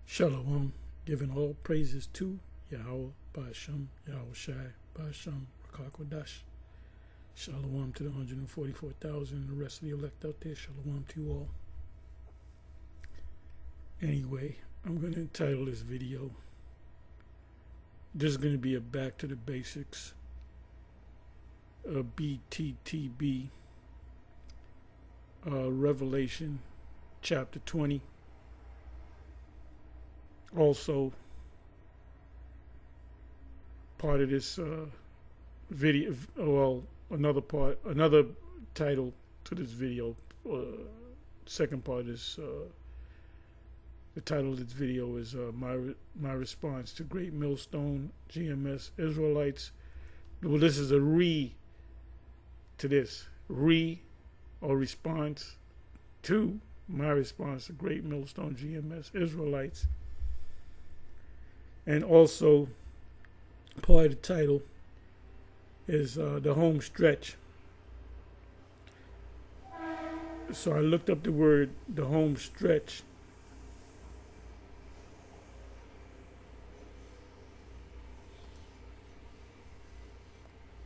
Shalom, giving all praises to Yahweh, Ba'ashem, Yahweh Shai, Ba'ashem, Rakakwadash. Shalom to the 144,000 and the rest of the elect out there. Shalom to you all. Anyway, I'm going to entitle this video, this is going to be a back to the basics, a BTTB, Revelation chapter 20. Also, part of this video, well, another title to this video, second part is, the title of this video is my response to GreatMillStone, GMS, Israelites. Well, this is a response to my response to GreatMillStone, GMS, Israelites. And also, part of the title is the home stretch. So I looked up the word, the home stretch.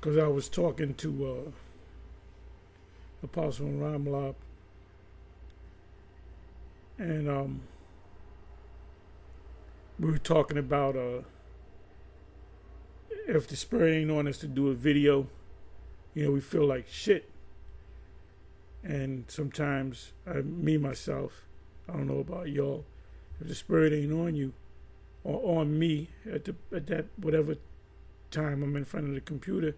Because I was talking to Apostle Ramlab, and we were talking about if the Spirit ain't on us to do a video, we feel like shit. And sometimes, myself, I don't know about y'all, if the Spirit ain't on you or on me at that whatever time I'm in front of the computer,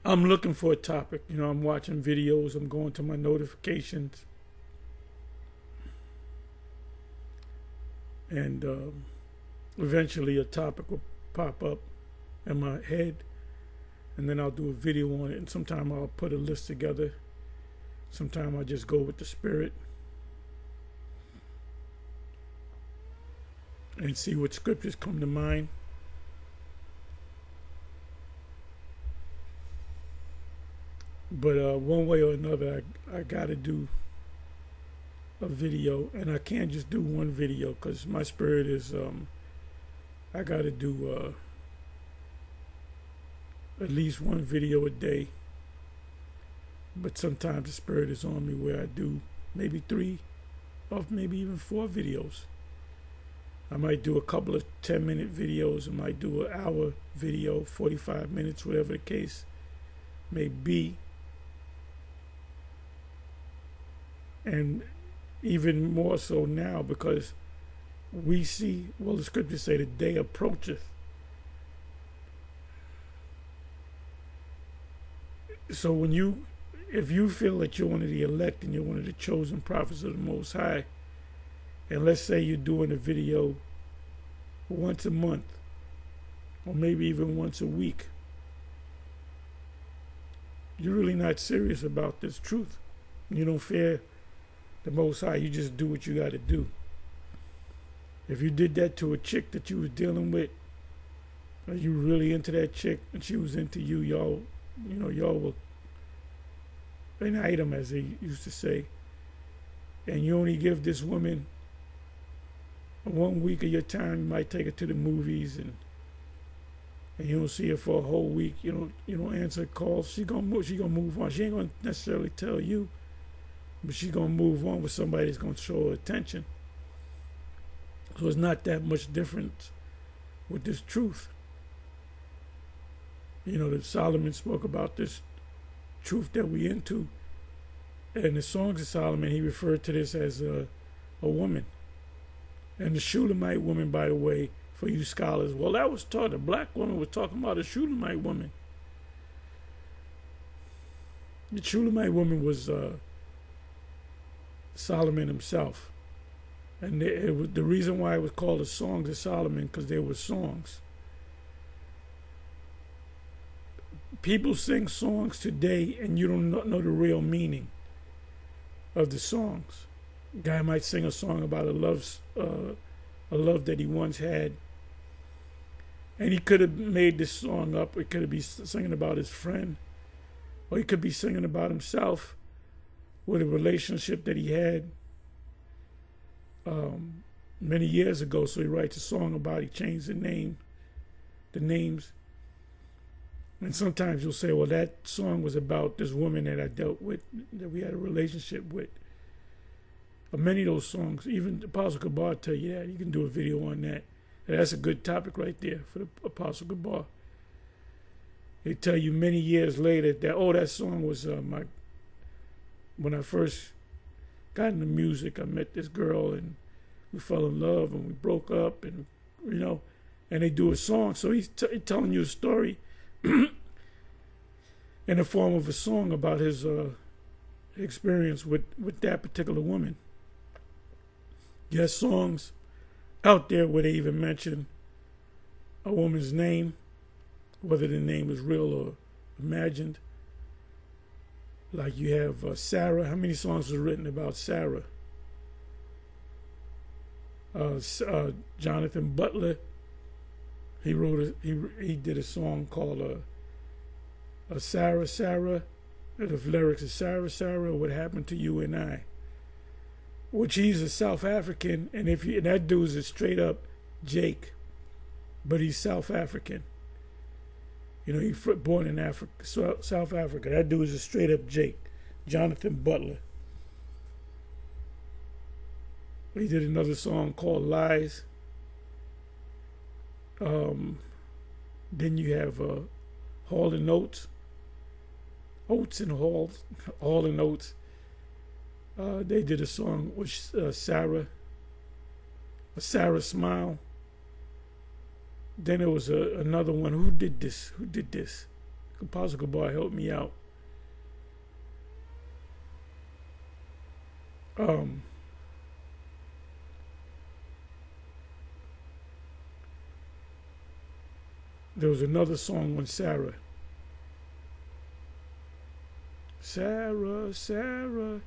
I'm looking for a topic. I'm watching videos, I'm going to my notifications, and eventually a topic will pop up in my head, and then I'll do a video on it. And sometimes I'll put a list together. Sometimes I just go with the Spirit and see what scriptures come to mind. But one way or another, I got to do a video, and I can't just do one video because my spirit is, I got to do at least one video a day. But sometimes the Spirit is on me where I do maybe 3 or maybe even 4 videos. I might do a couple of 10-minute videos. I might do an hour video, 45 minutes, whatever the case may be. And even more so now, because we see, well, the scriptures say the day approacheth. So if you feel that you're one of the elect and you're one of the chosen prophets of the Most High, and let's say you're doing a video once a month, or maybe even once a week, you're really not serious about this truth. You don't fear the Most High. You just do what you got to do. If you did that to a chick that you was dealing with, or you were really into that chick and she was into you, y'all were an item, as they used to say, and you only give this woman 1 week of your time, you might take her to the movies, and you don't see her for a whole week. You don't answer calls. She gonna move on. She ain't gonna necessarily tell you, but she's going to move on with somebody that's going to show her attention. So it's not that much difference with this truth. That Solomon spoke about this truth that we into. In the Songs of Solomon, he referred to this as a woman. And the Shulamite woman, by the way, for you scholars, well, that was taught. A black woman was talking about a Shulamite woman. The Shulamite woman was Solomon himself, and it was the reason why it was called the Songs of Solomon, because there were songs. People sing songs today, and you don't know the real meaning of the songs. A guy might sing a song about a love that he once had, and he could have made this song up. It could have been singing about his friend, or he could be singing about himself, with a relationship that he had many years ago. So he writes a song about he changed the names. And sometimes you'll say, well, that song was about this woman that I dealt with, that we had a relationship with. Many of those songs, even Apostle Gabar tell you that. You can do a video on that. And that's a good topic right there for the Apostle Gabar. They tell you many years later that, that song was when I first got into music, I met this girl and we fell in love and we broke up, and and they do a song. So he's telling you a story in the form of a song about his experience with that particular woman. There's songs out there where they even mention a woman's name, whether the name is real or imagined. Like you have Sarah. How many songs were written about Sarah? Jonathan Butler. He did a song called Sarah, Sarah. The lyrics is Sarah, Sarah, what happened to you and I? Which he's a South African, and that dude's a straight up Jake, but he's South African. He's born in Africa, South Africa. That dude is a straight up Jake, Jonathan Butler. He did another song called Lies. Then you have Hall and Oates. Oates and Halls, Hall and Oates. They did a song with Sarah Smile. Then there was another one. Who did this? Apostle Gabar helped me out. There was another song on Sarah. Sarah, Sarah.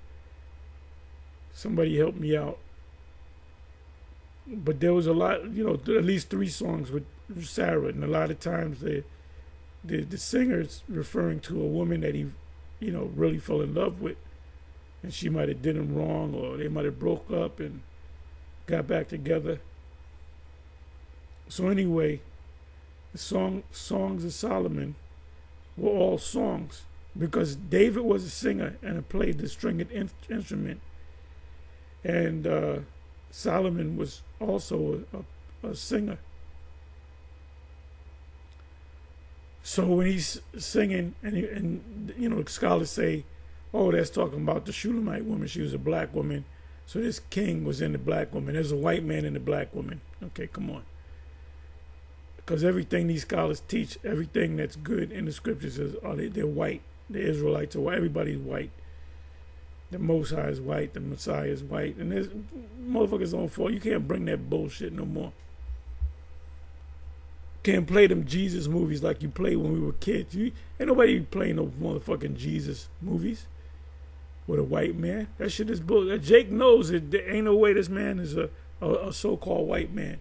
Somebody help me out. But there was a lot, at least 3 songs with Sarah, and a lot of times the singer's referring to a woman that he, really fell in love with, and she might have did him wrong, or they might have broke up and got back together. So anyway, the songs of Solomon were all songs because David was a singer and played the stringed instrument, and Solomon was also a singer. So when he's singing, and scholars say, oh, that's talking about the Shulamite woman. She was a black woman. So this king was in the black woman. There's a white man in the black woman. Okay, come on. Because everything these scholars teach, everything that's good in the scriptures is they're white. The Israelites are white. Everybody's white. The Most High is white. The Messiah is white. And there's motherfuckers on fault. You can't bring that bullshit no more. Can't play them Jesus movies like you played when we were kids. Ain't nobody playing no motherfucking Jesus movies with a white man. That shit is bullshit. Jake knows that there ain't no way this man is a so-called white man.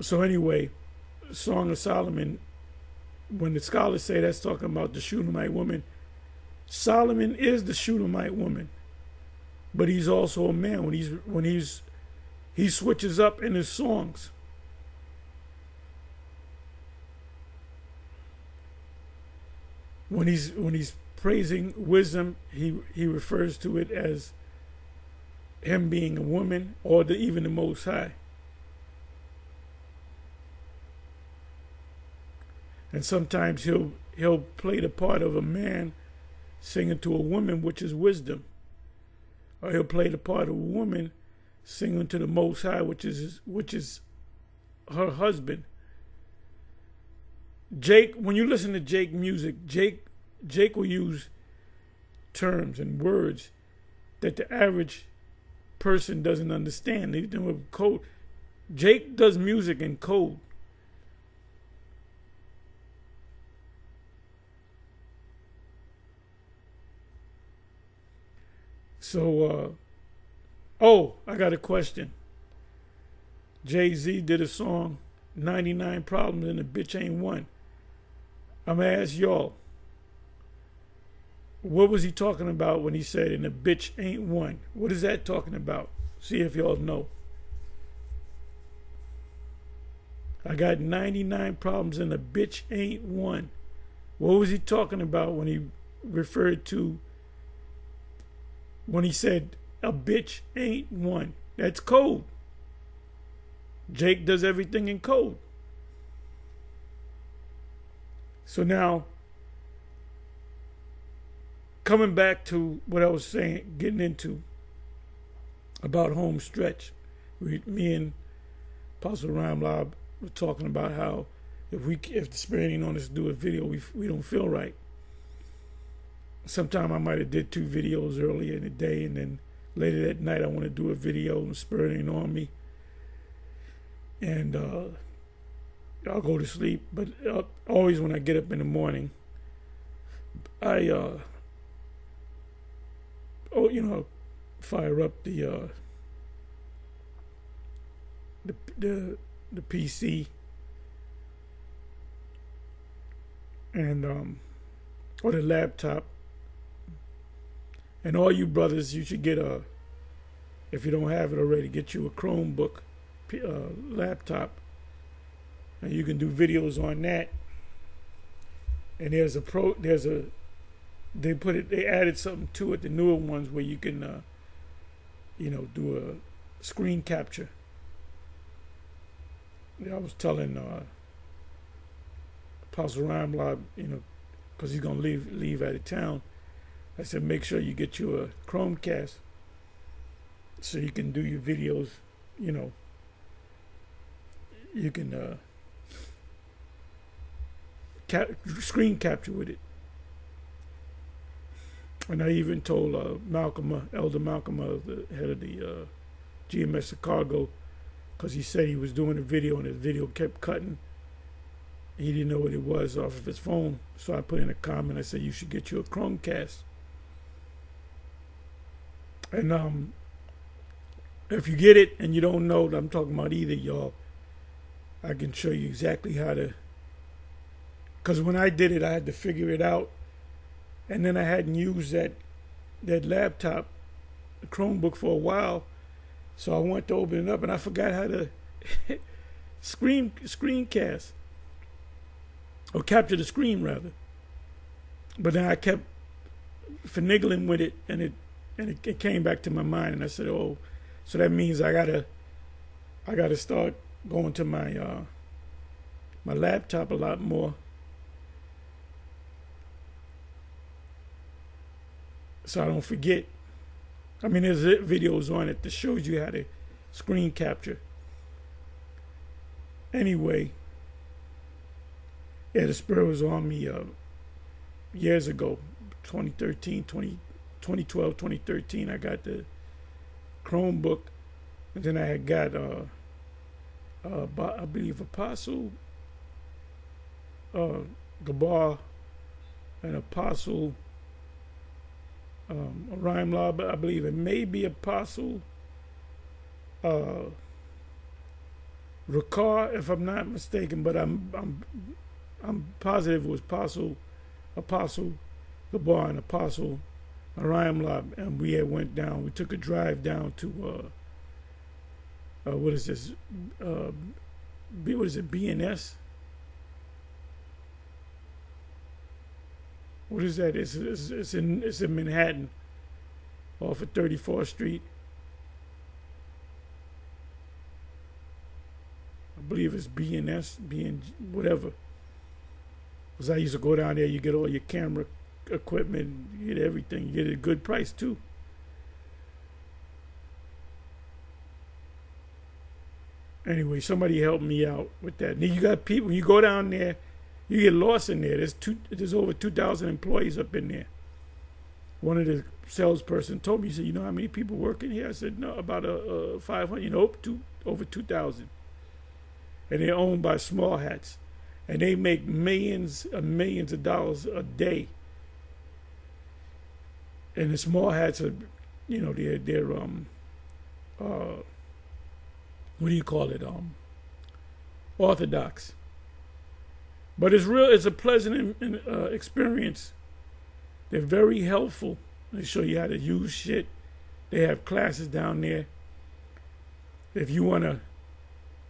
So anyway, Song of Solomon, when the scholars say that's talking about the Shulamite woman, Solomon is the Shulamite woman, but he's also a man. He switches up in his songs. When he's praising wisdom, he refers to it as him being a woman or even the Most High. And sometimes he'll play the part of a man singing to a woman, which is wisdom. Or he'll play the part of a woman singing to the Most High, which is her husband. Jake, when you listen to Jake music, Jake will use terms and words that the average person doesn't understand. Code. Jake does music in code. So, I got a question. Jay-Z did a song, 99 Problems and the Bitch Ain't One. I'm going to ask y'all, What was he talking about when he said, and a bitch ain't one? What is that talking about? See if y'all know. I got 99 problems and a bitch ain't one. What was he talking about when he referred to, when he said a bitch ain't one? That's code. Jake does everything in code. So now, coming back to what I was saying, getting into about home stretch, me and Apostle Ramlob were talking about how if the Spirit ain't on us to do a video, we don't feel right. Sometime I might have did 2 videos earlier in the day, and then later that night I want to do a video and the Spirit ain't on me. And I'll go to sleep. But always when I get up in the morning, I fire up the PC and or the laptop. And all you brothers, you should get if you don't have it already, get you a Chromebook laptop, and you can do videos on that. And they added something to it, the newer ones, where you can do a screen capture. I was telling Apostle Ramlob, because he's gonna leave out of town, I said make sure you get you a Chromecast so you can do your videos. You can screen capture with it. And I even told Elder Malcolm, the head of the GMS Chicago, because he said he was doing a video and his video kept cutting. He didn't know what it was off of his phone. So I put in a comment, I said, you should get you a Chromecast. And if you get it and you don't know that I'm talking about either, y'all, I can show you exactly how to. Because when I did it, I had to figure it out. And then I hadn't used that laptop, the Chromebook, for a while. So I went to open it up and I forgot how to screencast. Or capture the screen, rather. But then I kept finagling with it, and it came back to my mind, and I said, oh, so that means I gotta start going to my my laptop a lot more. So I don't forget. I mean, there's videos on it that shows you how to screen capture. Anyway, yeah, the Spirit was on me years ago, 2012, 2013. I got the Chromebook, and then I had got, I believe, Apostle Gabar and Apostle Rhyme Law, but I believe it may be Apostle Ricard, if I'm not mistaken, but I'm positive it was Apostle Gabar and Apostle Rhyme Law, and we had went down. We took a drive down to what is this? What is it? BNS? What is that? It's in Manhattan, off of 34th Street. I believe it's BNS, whatever. Because I used to go down there. You get all your camera equipment, you get everything. You get it at a good price too. Anyway, somebody helped me out with that. And you got people, when you go down there, you get lost in there. There's over 2,000 employees up in there. One of the salesperson told me, he said, you know how many people work in here? I said, no, about 500, over 2,000. And they're owned by small hats. And they make millions and millions of dollars a day. And the small hats are, they're what do you call it? Orthodox. But it's a pleasant experience They're very helpful. They show you how to use shit. They have classes down there. If you want to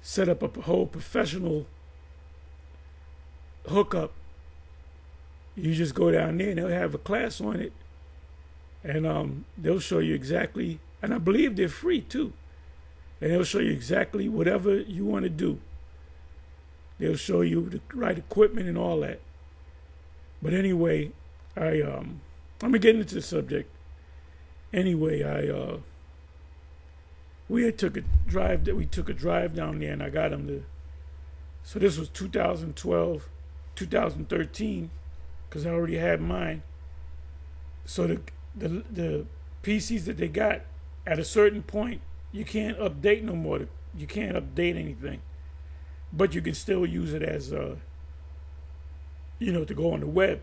set up a whole professional hookup, you just go down there and they'll have a class on it. And they'll show you exactly, and I believe they're free too. And they'll show you exactly whatever you want to do. They'll show you the right equipment and all that. But anyway, I'm gonna get into the subject. Anyway, we took a drive down there, and I got them to. So this was 2012, 2013, because I already had mine. So the PCs that they got, at a certain point, you can't update no more. You can't update anything, but you can still use it as to go on the web,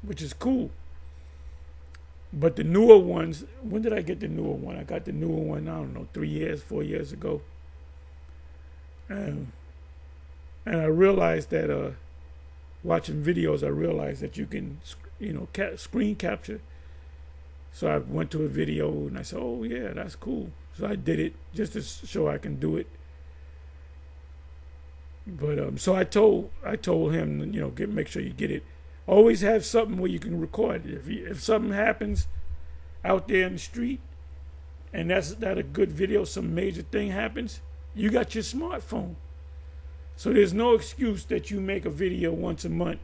which is cool. But the newer ones, when did I get the newer one? I got the newer one, I don't know, 4 years ago. And I realized that watching videos, I realized that you can, screen capture. So I went to a video and I said, oh yeah, that's cool. So I did it just to show I can do it. But so I told him, make sure you get it. Always have something where you can record it. If something happens out there in the street, and that's not a good video, some major thing happens, you got your smartphone. So there's no excuse that you make a video once a month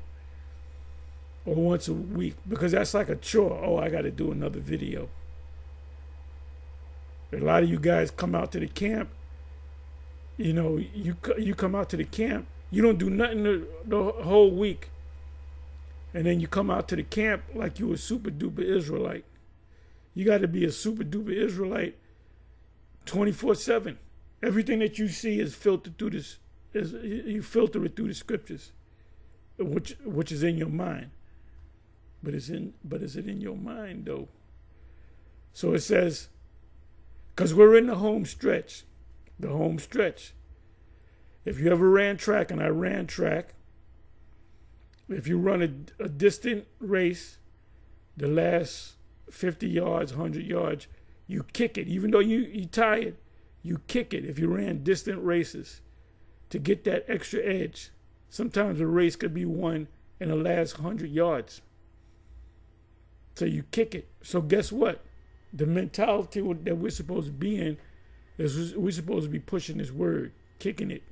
or once a week, because that's like a chore. Oh, I got to do another video. A lot of you guys come out to the camp. You come out to the camp, you don't do nothing the whole week. And then you come out to the camp like you a super duper Israelite. You got to be a super duper Israelite 24/7. Everything that you see is filtered through this. You filter it through the scriptures, which is in your mind. But is it in your mind though? So it says, because we're in the home stretch. The home stretch. If you ever ran track, and I ran track, if you run a distant race, the last 50 yards, 100 yards, you kick it. Even though you're tired, you kick it if you ran distant races to get that extra edge. Sometimes a race could be won in the last 100 yards. So you kick it. So guess what? The mentality that we're supposed to be in is we're supposed to be pushing this word, kicking it.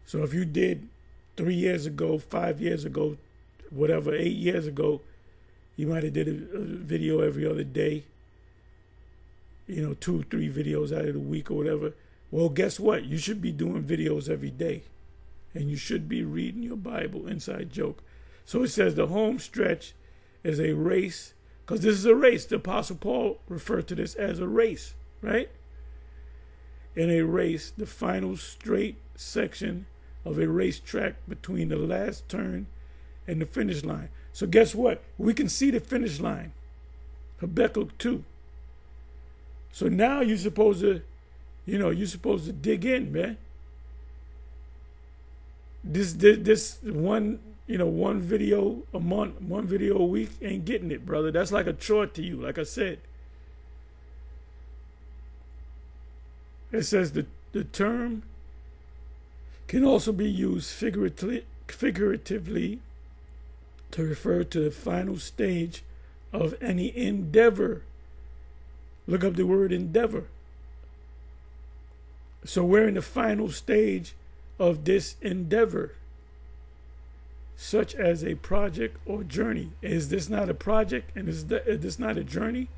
So if you did 3 years ago, 5 years ago, whatever, 8 years ago, you might have did a video every other day, 2 or 3 videos out of the week or whatever. Well, guess what? You should be doing videos every day, and you should be reading your Bible, inside joke. So it says the home stretch is a race, because this is a race. The Apostle Paul referred to this as a race, right? In a race, the final straight section of a racetrack between the last turn and the finish line. So guess what? We can see the finish line. Habakkuk 2. So now you're supposed to dig in, man. This one video a month, one video a week ain't getting it, brother. That's like a chore to you, like I said. It says the term can also be used figuratively to refer to the final stage of any endeavor. Look up the word endeavor. So we're in the final stage of this endeavor, such as a project or journey. Is this not a project, and is this not a journey?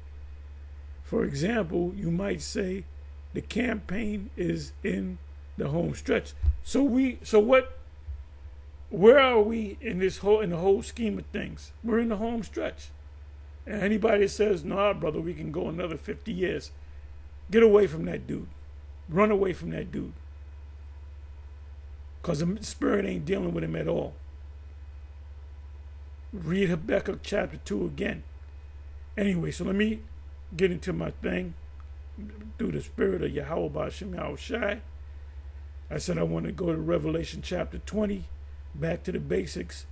For example, you might say the campaign is in the home stretch. Where are we in the whole scheme of things? We're in the home stretch. And anybody that says, nah, brother, we can go another 50 years, get away from that dude. Run away from that dude. Because the Spirit ain't dealing with him at all. Read Habakkuk chapter 2 again. Anyway, so let me get into my thing through the Spirit of Yahweh B'Shem Yahushai. I said I want to go to Revelation chapter 20, back to the basics.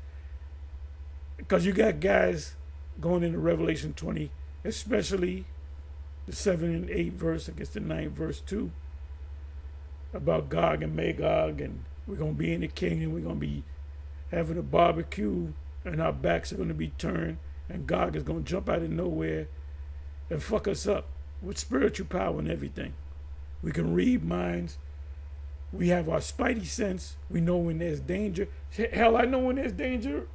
because you got guys going into Revelation 20, especially the 7 and 8 verse, I guess the 9th verse too, about Gog and Magog, and we're going to be in the kingdom, we're going to be having a barbecue, and our backs are going to be turned, and Gog is going to jump out of nowhere and fuck us up with spiritual power and everything. We can read minds. We have our spidey sense. We know when there's danger. Hell, I know when there's danger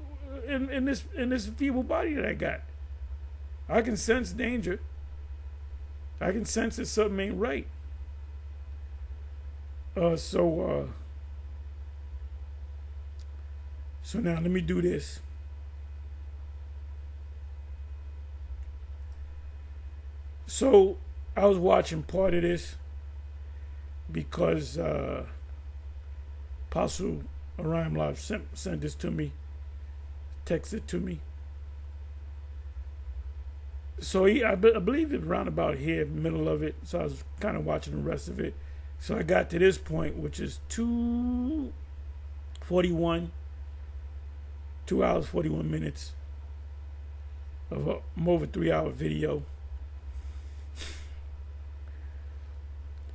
in this feeble body that I got. I can sense danger. I can sense that something ain't right. So now let me do this. So I was watching part of this because Apostle Orion Live sent this to me, texted it to me. So I believe it's around about here, middle of it. So I was kind of watching the rest of it. So I got to this point, which is 2:41, 2 hours, 41 minutes of a over 3-hour video.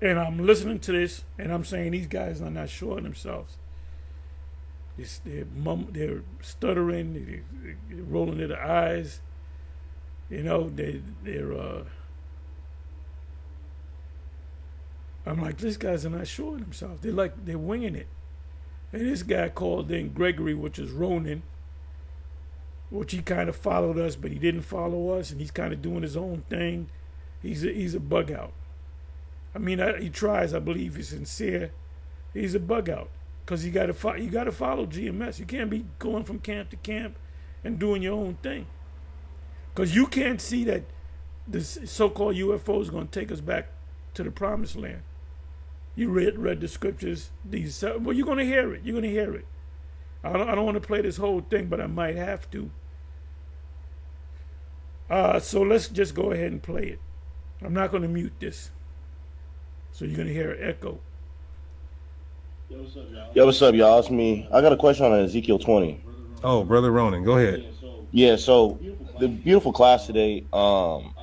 And I'm listening to this, and I'm saying these guys are not sure of themselves. They're stuttering, they're rolling their eyes. You know, I'm like, these guys are not sure of themselves. They're winging it. And this guy called in Gregory, which is Ronan, which he kind of followed us, but he didn't follow us, and he's kind of doing his own thing. He's a bug out. I mean, he tries. I believe he's sincere. He's a bug out because you got to follow GMS. You can't be going from camp to camp and doing your own thing, because you can't see that this so-called UFO is going to take us back to the promised land. You read the scriptures. Well, you're going to hear it. You're going to hear it. I don't want to play this whole thing, but I might have to. So let's just go ahead and play it. I'm not going to mute this. So you're going to hear an echo. Yo, what's up, y'all? It's me. I got a question on Ezekiel 20. Oh, Brother Ronan, go ahead. Yeah, so the beautiful class today. I'm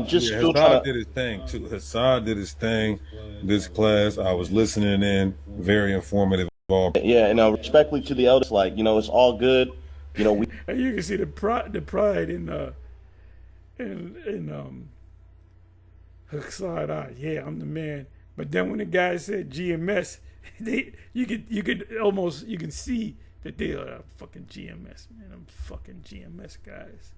just still trying to... did his thing, too. Hassad did his thing. This class, I was listening in. Very informative. Yeah, and respectfully to the elders, like, it's all good. We... And you can see the pride in Hassad. Yeah, I'm the man. But then when the guy said GMS, you can see that they are fucking GMS, man. I'm fucking GMS guys.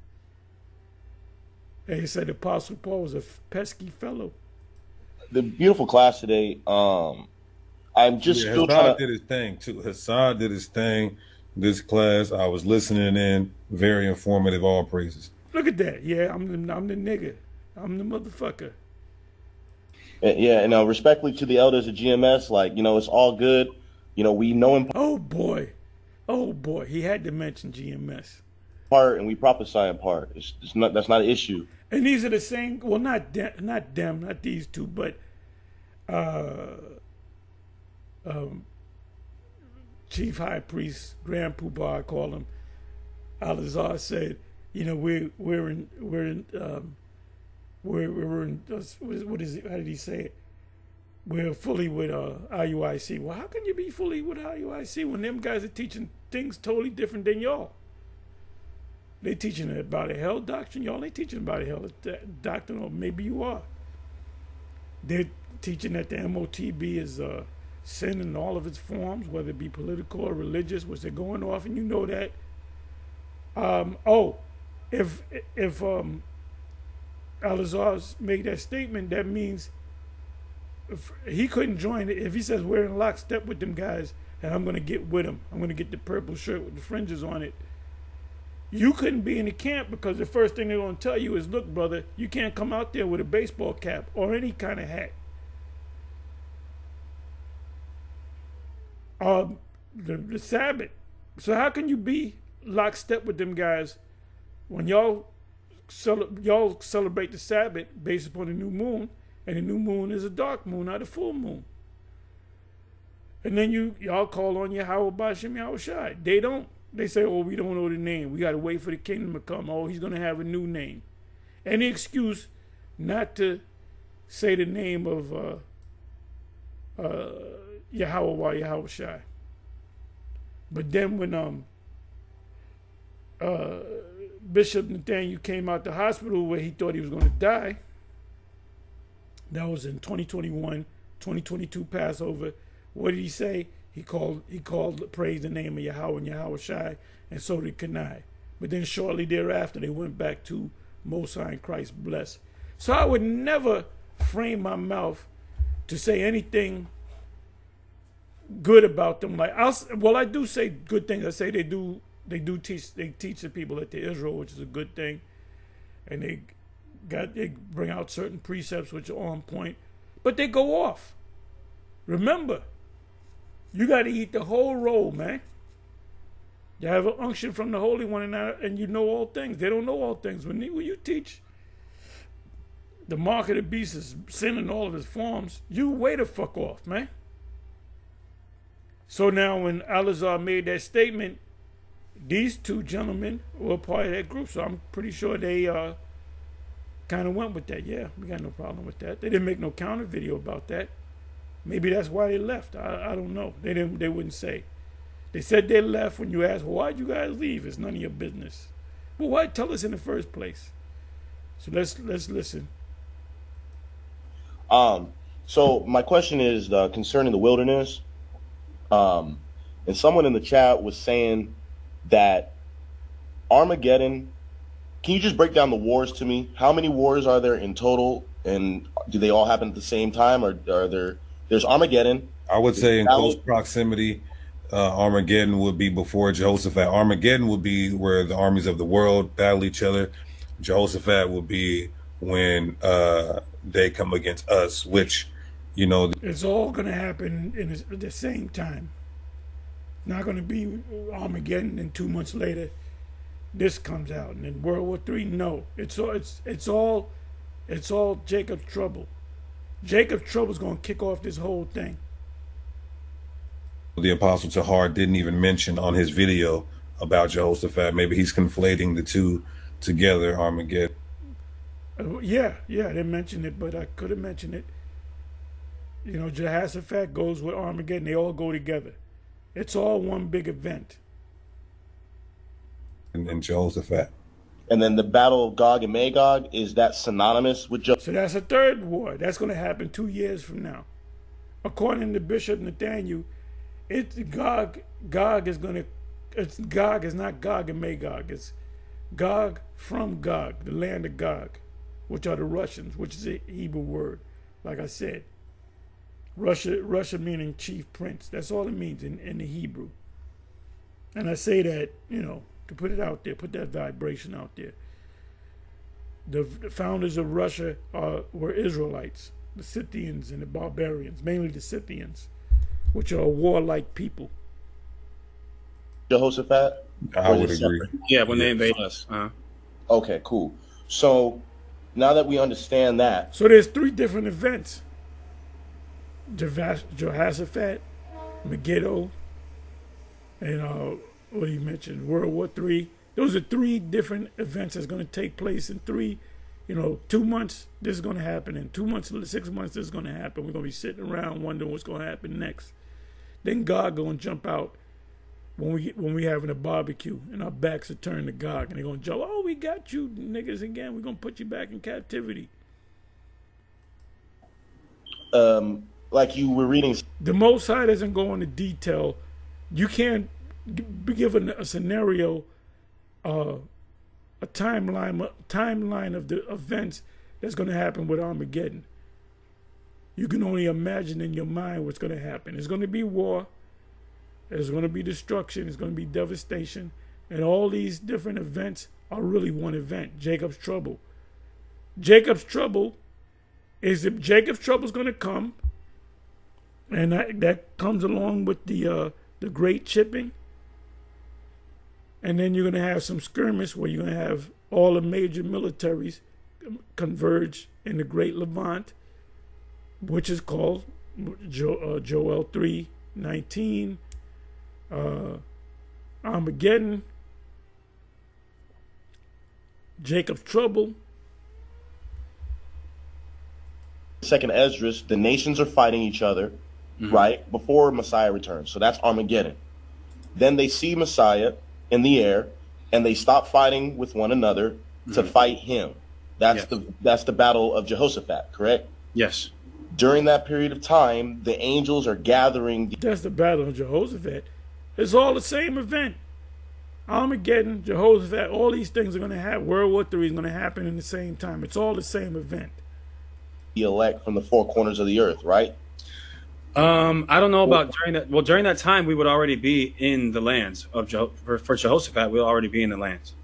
And he said Apostle Paul was a pesky fellow. The beautiful class today. I'm just still trying to... did his thing too. Hassad did his thing. This class, I was listening in. Very informative. All praises. Look at that. Yeah, I'm the nigga. I'm the motherfucker. Yeah, and respectfully to the elders of GMS, like, it's all good. We know in Oh boy, he had to mention GMS. Part, and we prophesy in part. That's not an issue. And these are the same. Well, not these two, but Chief High Priest, Grand Poobah, I call him, Al-Azhar said, we're in what is it? How did he say it? We're fully with IUIC. Well, how can you be fully with IUIC when them guys are teaching things totally different than y'all? They teaching about a hell doctrine. Y'all ain't teaching about a hell doctrine, or maybe you are. They're teaching that the MOTB is sin in all of its forms, whether it be political or religious, which they're going off, and you know that. If Al-Azhar made that statement, that means if he couldn't join it. If he says we're in lockstep with them guys, and I'm going to get with them, I'm going to get the purple shirt with the fringes on it, you couldn't be in the camp, because the first thing they're going to tell you is, look, brother, you can't come out there with a baseball cap or any kind of hat. The Sabbath. So how can you be lockstep with them guys when y'all celebrate the Sabbath based upon the new moon, and the new moon is a dark moon, not a full moon? And then y'all call on Yahweh B'Shem Yahweh Shai. They don't. They say, oh, we don't know the name. We got to wait for the kingdom to come. Oh, he's going to have a new name. Any excuse not to say the name of Yahweh Yahweh Shai. But then when Bishop Nathaniel came out the hospital where he thought he was going to die, that was in 2021, 2022 Passover. What did he say? He praised the name of Yahweh and Yahweh Shai, and so did Kenai. But then shortly thereafter, they went back to Most High and Christ bless. So I would never frame my mouth to say anything good about them. Like I do say good things. I say they teach the people that they're Israel, which is a good thing, and they bring out certain precepts which are on point, but they go off. Remember, you got to eat the whole roll, man. You have an unction from the Holy One, and you know all things. They don't know all things. When you teach the mark of the beast is sin in all of its forms, you way the fuck off, man. So now when Alazar made that statement, these two gentlemen were part of that group, so I'm pretty sure they kind of went with that. Yeah, we got no problem with that. They didn't make no counter video about that. Maybe that's why they left. I don't know. They wouldn't say. They said they left. When you ask, well, why'd you guys leave? It's none of your business. Well, why tell us in the first place? So let's listen. So my question is concerning the wilderness. And someone in the chat was saying that Armageddon. Can you just break down the wars to me? How many wars are there in total, and do they all happen at the same time, or are there? There's Armageddon. I would say in close proximity, Armageddon would be before Jehoshaphat. Armageddon would be where the armies of the world battle each other. Jehoshaphat would be when they come against us, which, you know, it's all going to happen at the same time. Not going to be Armageddon and 2 months later this comes out, and then World War III. No, it's all Jacob's trouble. Jacob's trouble is going to kick off this whole thing. The Apostle Tahar didn't even mention on his video about Jehoshaphat. Maybe he's conflating the two together, Armageddon. Yeah, they mentioned it, but I could have mentioned it. You know, Jehoshaphat goes with Armageddon. They all go together. It's all one big event. And Jehoshaphat. And then the Battle of Gog and Magog, is that synonymous with Jehoshaphat? So that's a third war. That's going to happen 2 years from now. According to Bishop Nathaniel, Gog is not Gog and Magog. It's Gog from Gog, the land of Gog, which are the Russians, which is a Hebrew word. Like I said, Russia meaning chief prince. That's all it means in the Hebrew. And I say that, you know, to put it out there, put that vibration out there. The founders of Russia were Israelites, the Scythians and the barbarians, mainly the Scythians, which are warlike people. Jehoshaphat? I would agree. Yeah, when they invade us. Okay, cool. So now that we understand that. So there's 3 different events. Jehoshaphat, Megiddo, and what you mentioned, World War III. Those are 3 different events that's going to take place in 2 months. This is going to happen. In 2 months, 6 months, this is going to happen. We're going to be sitting around wondering what's going to happen next. Then God going to jump out when we having a barbecue and our backs are turned to God, and they're going to jump. Oh, we got you niggas again. We're going to put you back in captivity. Like you were reading. The Most High doesn't go into detail. You can't be given a scenario, a timeline of the events that's going to happen with Armageddon. You can only imagine in your mind what's going to happen. It's going to be war. There's going to be destruction. It's going to be devastation. And all these different events are really one event, Jacob's trouble. Jacob's trouble is going to come, and that comes along with the great chipping. And then you're going to have some skirmish where you're going to have all the major militaries converge in the Great Levant, which is called Joel 3:19, Armageddon, Jacob's trouble. Second Esdras, the nations are fighting each other, right, before Messiah returns. So that's Armageddon. Then they see Messiah in the air, and they stop fighting with one another to fight him. That's the battle of Jehoshaphat, correct? Yes. During that period of time, the angels are gathering. That's the battle of Jehoshaphat. It's all the same event. Armageddon, Jehoshaphat, all these things are going to happen. World War III is going to happen in the same time. It's all the same event. The elect from the four corners of the earth, right? I don't know about during that. Well, during that time, we would already be in the lands of for Jehoshaphat. We'll already be in the lands.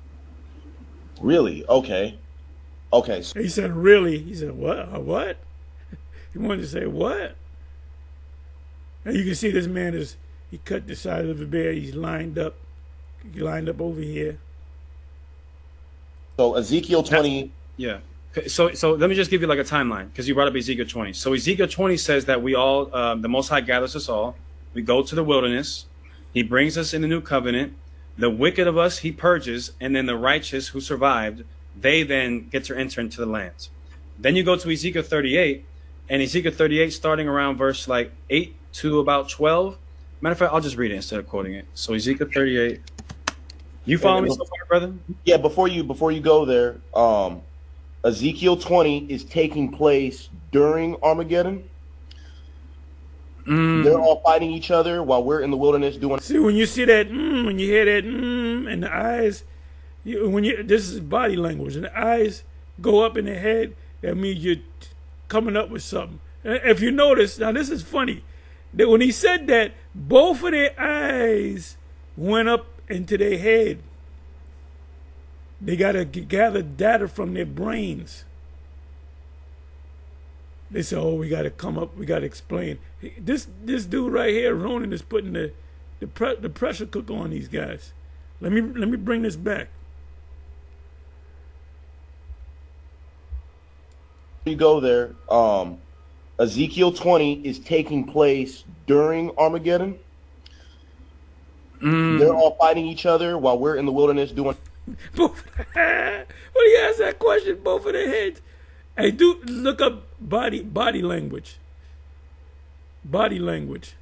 Really? Okay. Okay. So He said, really? He said, what? What? He wanted to say, what? And you can see this man he cut the side of the bear. He's lined up. He lined up over here. So Ezekiel 20. Yeah. So let me just give you like a timeline, because you brought up Ezekiel 20. So Ezekiel 20 says that we all, the Most High gathers us all. We go to the wilderness. He brings us in the new covenant. The wicked of us he purges, and then the righteous who survived, they then get to enter into the lands. Then you go to Ezekiel 38, and Ezekiel 38 starting around verse like 8 to about 12. Matter of fact, I'll just read it instead of quoting it. So Ezekiel 38. You follow me so far, brother? Yeah, before you go there, Ezekiel 20 is taking place during Armageddon. They're all fighting each other while we're in the wilderness doing. See, when you see that, when you hear that, and the eyes, this is body language, and the eyes go up in the head, that means you're coming up with something. If you notice, now this is funny, that when he said that, both of their eyes went up into their head. They got to gather data from their brains. They say, oh, we got to come up, we got to explain. This dude right here, Ronan, is putting the pressure cooker on these guys. Let me bring this back. You go there. Ezekiel 20 is taking place during Armageddon. They're all fighting each other while we're in the wilderness doing. Both. When he asked that question, both of their heads. Hey, dude, look up body language. Body language.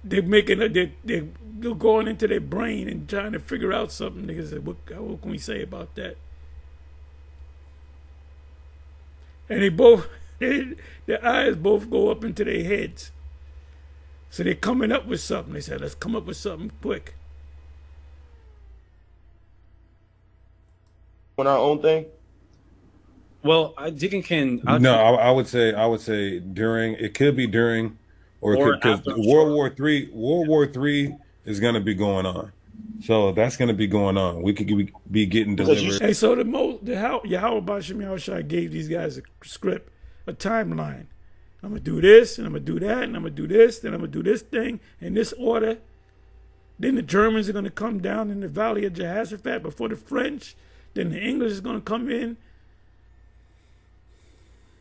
They're going into their brain and trying to figure out something. They say, what can we say about that? And their eyes both go up into their heads. So they're coming up with something. They said, let's come up with something quick. On our own thing. Well, Deacon can. I would say during. It could be during, or because World War III is going to be going on, so that's going to be going on. We could be getting delivered. Hey, so Yahweh Bashim Yahushua gave these guys a script, a timeline. I'm gonna do this, and I'm gonna do that, and I'm gonna do this, then I'm gonna do this thing in this order. Then the Germans are gonna come down in the valley of Jehoshaphat before the French. Then the English is gonna come in.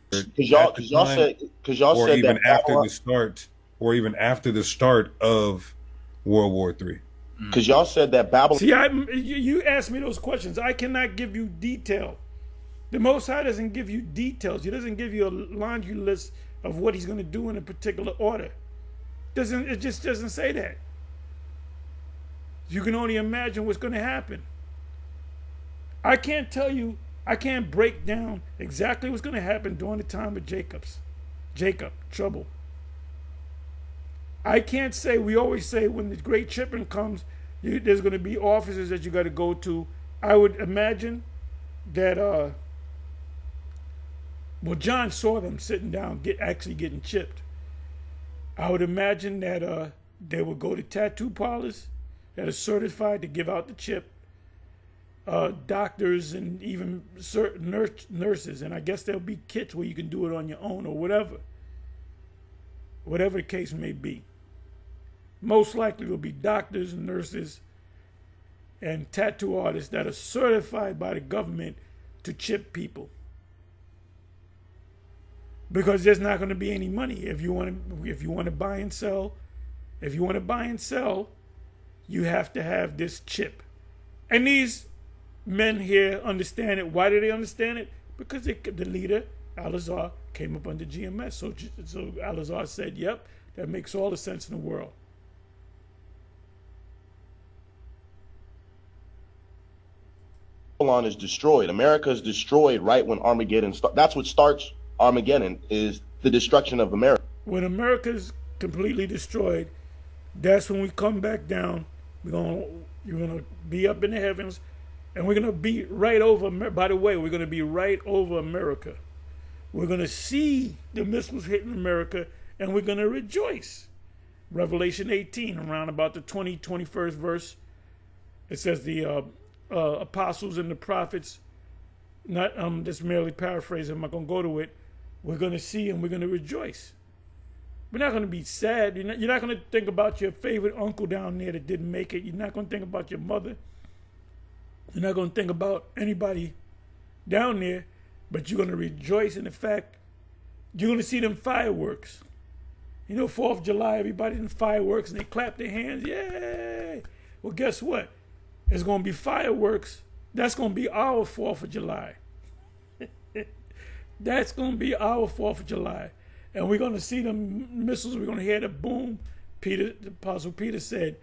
Because y'all said even that after the start, or even after the start of World War III. Because y'all said that Babylon. See, you asked me those questions. I cannot give you detail. The Most High doesn't give you details. He doesn't give you a laundry list of what he's going to do in a particular order. It just doesn't say that. You can only imagine what's going to happen. I can't tell you. I can't break down exactly what's going to happen during the time of Jacob, trouble. I can't say, we always say when the great shipping comes, there's going to be offices that you got to go to. I would imagine that, John saw them sitting down, actually getting chipped. I would imagine that they would go to tattoo parlors that are certified to give out the chip. Doctors and even certain nurses, and I guess there'll be kits where you can do it on your own or whatever the case may be. Most likely will be doctors, nurses, and tattoo artists that are certified by the government to chip people, because there's not going to be any money if you want to buy and sell if you want to buy and sell, you have to have this chip. And these men here understand it. Why do they understand it? Because the leader, Al-Azhar, came up under GMS. So Al-Azhar said, yep, that makes all the sense in the world. Babylon is destroyed. America is destroyed right when Armageddon starts. That's what starts Armageddon, is the destruction of America. When America is completely destroyed, that's when we come back down. You're gonna be up in the heavens, and we're gonna be right over. By the way, we're gonna be right over America. We're gonna see the missiles hitting America, and we're gonna rejoice. Revelation 18, around about the 21st verse, it says the apostles and the prophets. Not just merely paraphrasing. I'm not gonna go to it. We're gonna see and we're gonna rejoice. We're not going to be sad. You're not going to think about your favorite uncle down there that didn't make it. You're not going to think about your mother. You're not going to think about anybody down there, but you're going to rejoice in the fact you're going to see them fireworks. 4th of July, everybody in the fireworks, and they clap their hands. Yay! Well, guess what? It's going to be fireworks. That's going to be our 4th of July. That's going to be our 4th of July. And we're going to see them missiles. We're going to hear the boom. The Apostle Peter said,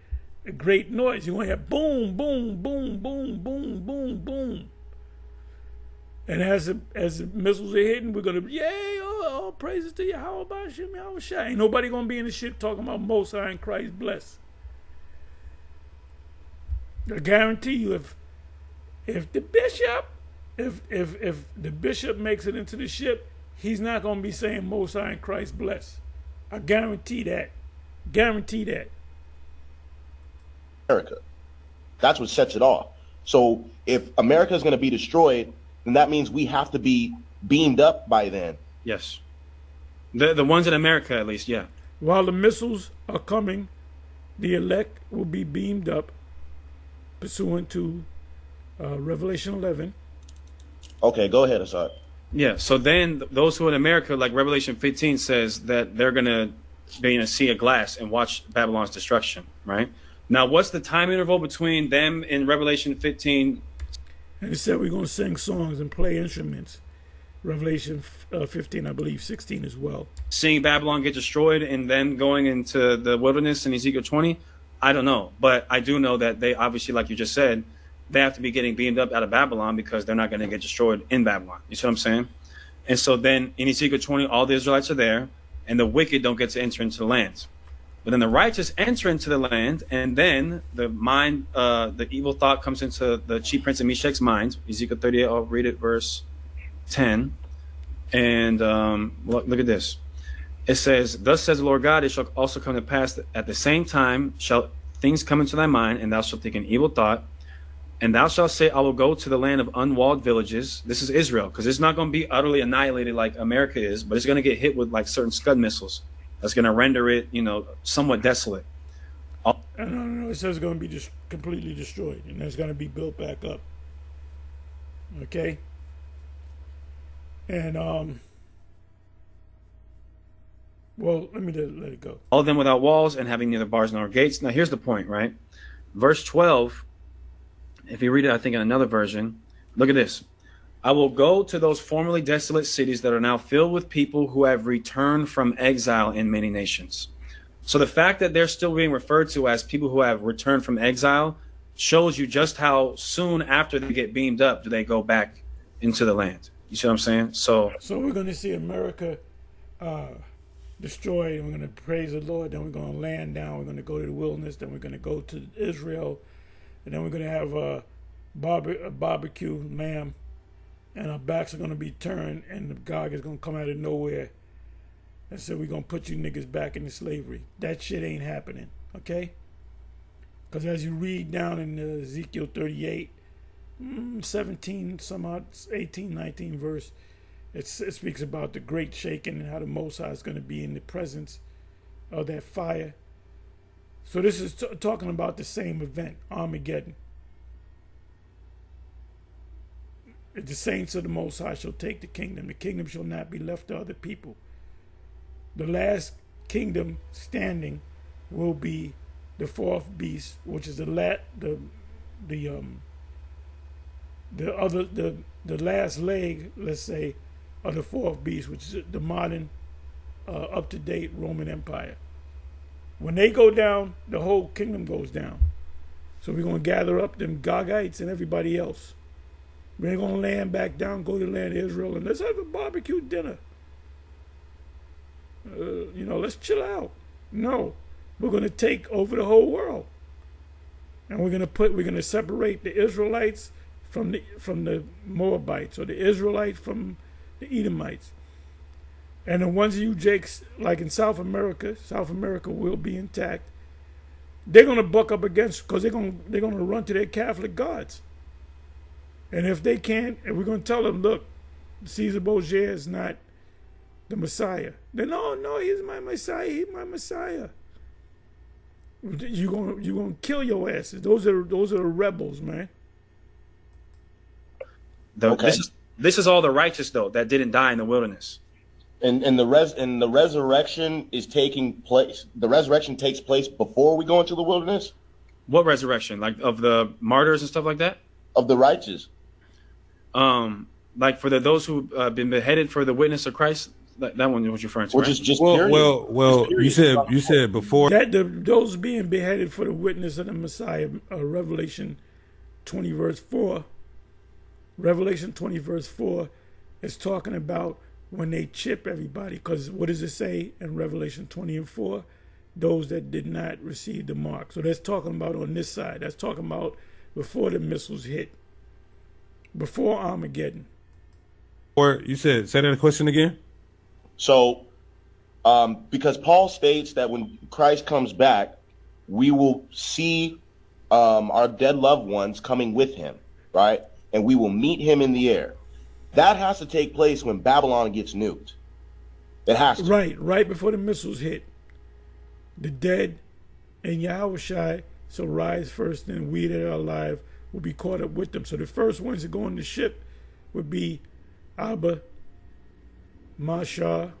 a great noise. You're going to hear boom, boom, boom, boom, boom, boom, boom. And as the missiles are hitting, we're going to, yay, oh, praises to you. How about you, man? Ain't nobody going to be in the ship talking about Most High and Christ bless. I guarantee you, if the bishop makes it into the ship, he's not going to be saying Most High and Christ bless. I guarantee that. Guarantee that. America. That's what sets it off. So if America is going to be destroyed, then that means we have to be beamed up by then. Yes. The ones in America, at least, yeah. While the missiles are coming, the elect will be beamed up pursuant to Revelation 11. Okay, go ahead, Assad. Yeah, so then those who are in America, like Revelation 15 says, that they're going to be in a sea of glass and watch Babylon's destruction, right? Now, what's the time interval between them in Revelation 15? And it said we're going to sing songs and play instruments. Revelation 15, I believe, 16 as well. Seeing Babylon get destroyed and then going into the wilderness in Ezekiel 20? I don't know. But I do know that they obviously, like you just said, they have to be getting beamed up out of Babylon because they're not going to get destroyed in Babylon. You see what I'm saying? And so then in Ezekiel 20, all the Israelites are there, and the wicked don't get to enter into the land. But then the righteous enter into the land, and then the evil thought comes into the chief prince of Meshach's mind. Ezekiel 38, I'll read it, verse 10. And look at this. It says, "Thus says the Lord God, it shall also come to pass that at the same time shall things come into thy mind, and thou shalt think an evil thought. And thou shalt say, I will go to the land of unwalled villages." This is Israel, because it's not going to be utterly annihilated like America is, but it's going to get hit with like certain Scud missiles. That's going to render it, somewhat desolate. No, it says it's going to be just completely destroyed, and it's going to be built back up. Okay? And, well, let me let it go. All of them without walls and having neither bars nor gates. Now, here's the point, right? Verse 12, if you read it, I think in another version, look at this. "I will go to those formerly desolate cities that are now filled with people who have returned from exile in many nations." So the fact that they're still being referred to as people who have returned from exile shows you just how soon after they get beamed up do they go back into the land. You see what I'm saying? So we're going to see America destroyed, and we're going to praise the Lord, then we're going to land down, we're going to go to the wilderness, then we're going to go to Israel, and then we're going to have a barbecue lamb, and our backs are going to be turned, and the Gog is going to come out of nowhere and say, we're going to put you niggas back into slavery. That shit ain't happening, okay? Because as you read down in Ezekiel 38, 17, somehow 18, 19 verse, it speaks about the great shaking and how the Most High is going to be in the presence of that fire. So this is talking about the same event, Armageddon. The saints of the Most High shall take the kingdom. The kingdom shall not be left to other people. The last kingdom standing will be the fourth beast, which is the last leg, let's say, of the fourth beast, which is the modern, up-to-date Roman Empire. When they go down, the whole kingdom goes down. So we're going to gather up them Gogites and everybody else. We ain't going to land back down, go to the land of Israel, and let's have a barbecue dinner. Let's chill out. No, we're going to take over the whole world. And we're going to separate the Israelites from the Moabites, or the Israelites from the Edomites. And the ones of you Jakes, like in South America will be intact. They're going to buck up against, because they're going to run to their Catholic gods. And if they can't, and we're going to tell them, look, Caesar Borgia is not the Messiah. Then no, he's my Messiah. He's my Messiah. You're gonna kill your asses. Those are the rebels, man. Okay. This is all the righteous though that didn't die in the wilderness. And the resurrection is taking place. The resurrection takes place before we go into the wilderness. What resurrection? Like of the martyrs and stuff like that? Of the righteous. Like for those who been beheaded for the witness of Christ. That one was referring to, Which right? is just well. You said before that those being beheaded for the witness of the Messiah. Revelation 20 verse 4. Revelation 20 verse 4 is talking about when they chip everybody. Because what does it say in Revelation 20 and 4? Those that did not receive the mark. So that's talking about on this side. That's talking about before the missiles hit. Before Armageddon. Or you say that question again? So, because Paul states that when Christ comes back, we will see our dead loved ones coming with him, right? And we will meet him in the air. That has to take place when Babylon gets nuked. It has to. Right before the missiles hit. The dead and Yahushua shall rise first, and we that are alive will be caught up with them. So the first ones to go on the ship would be Abba, Mashah,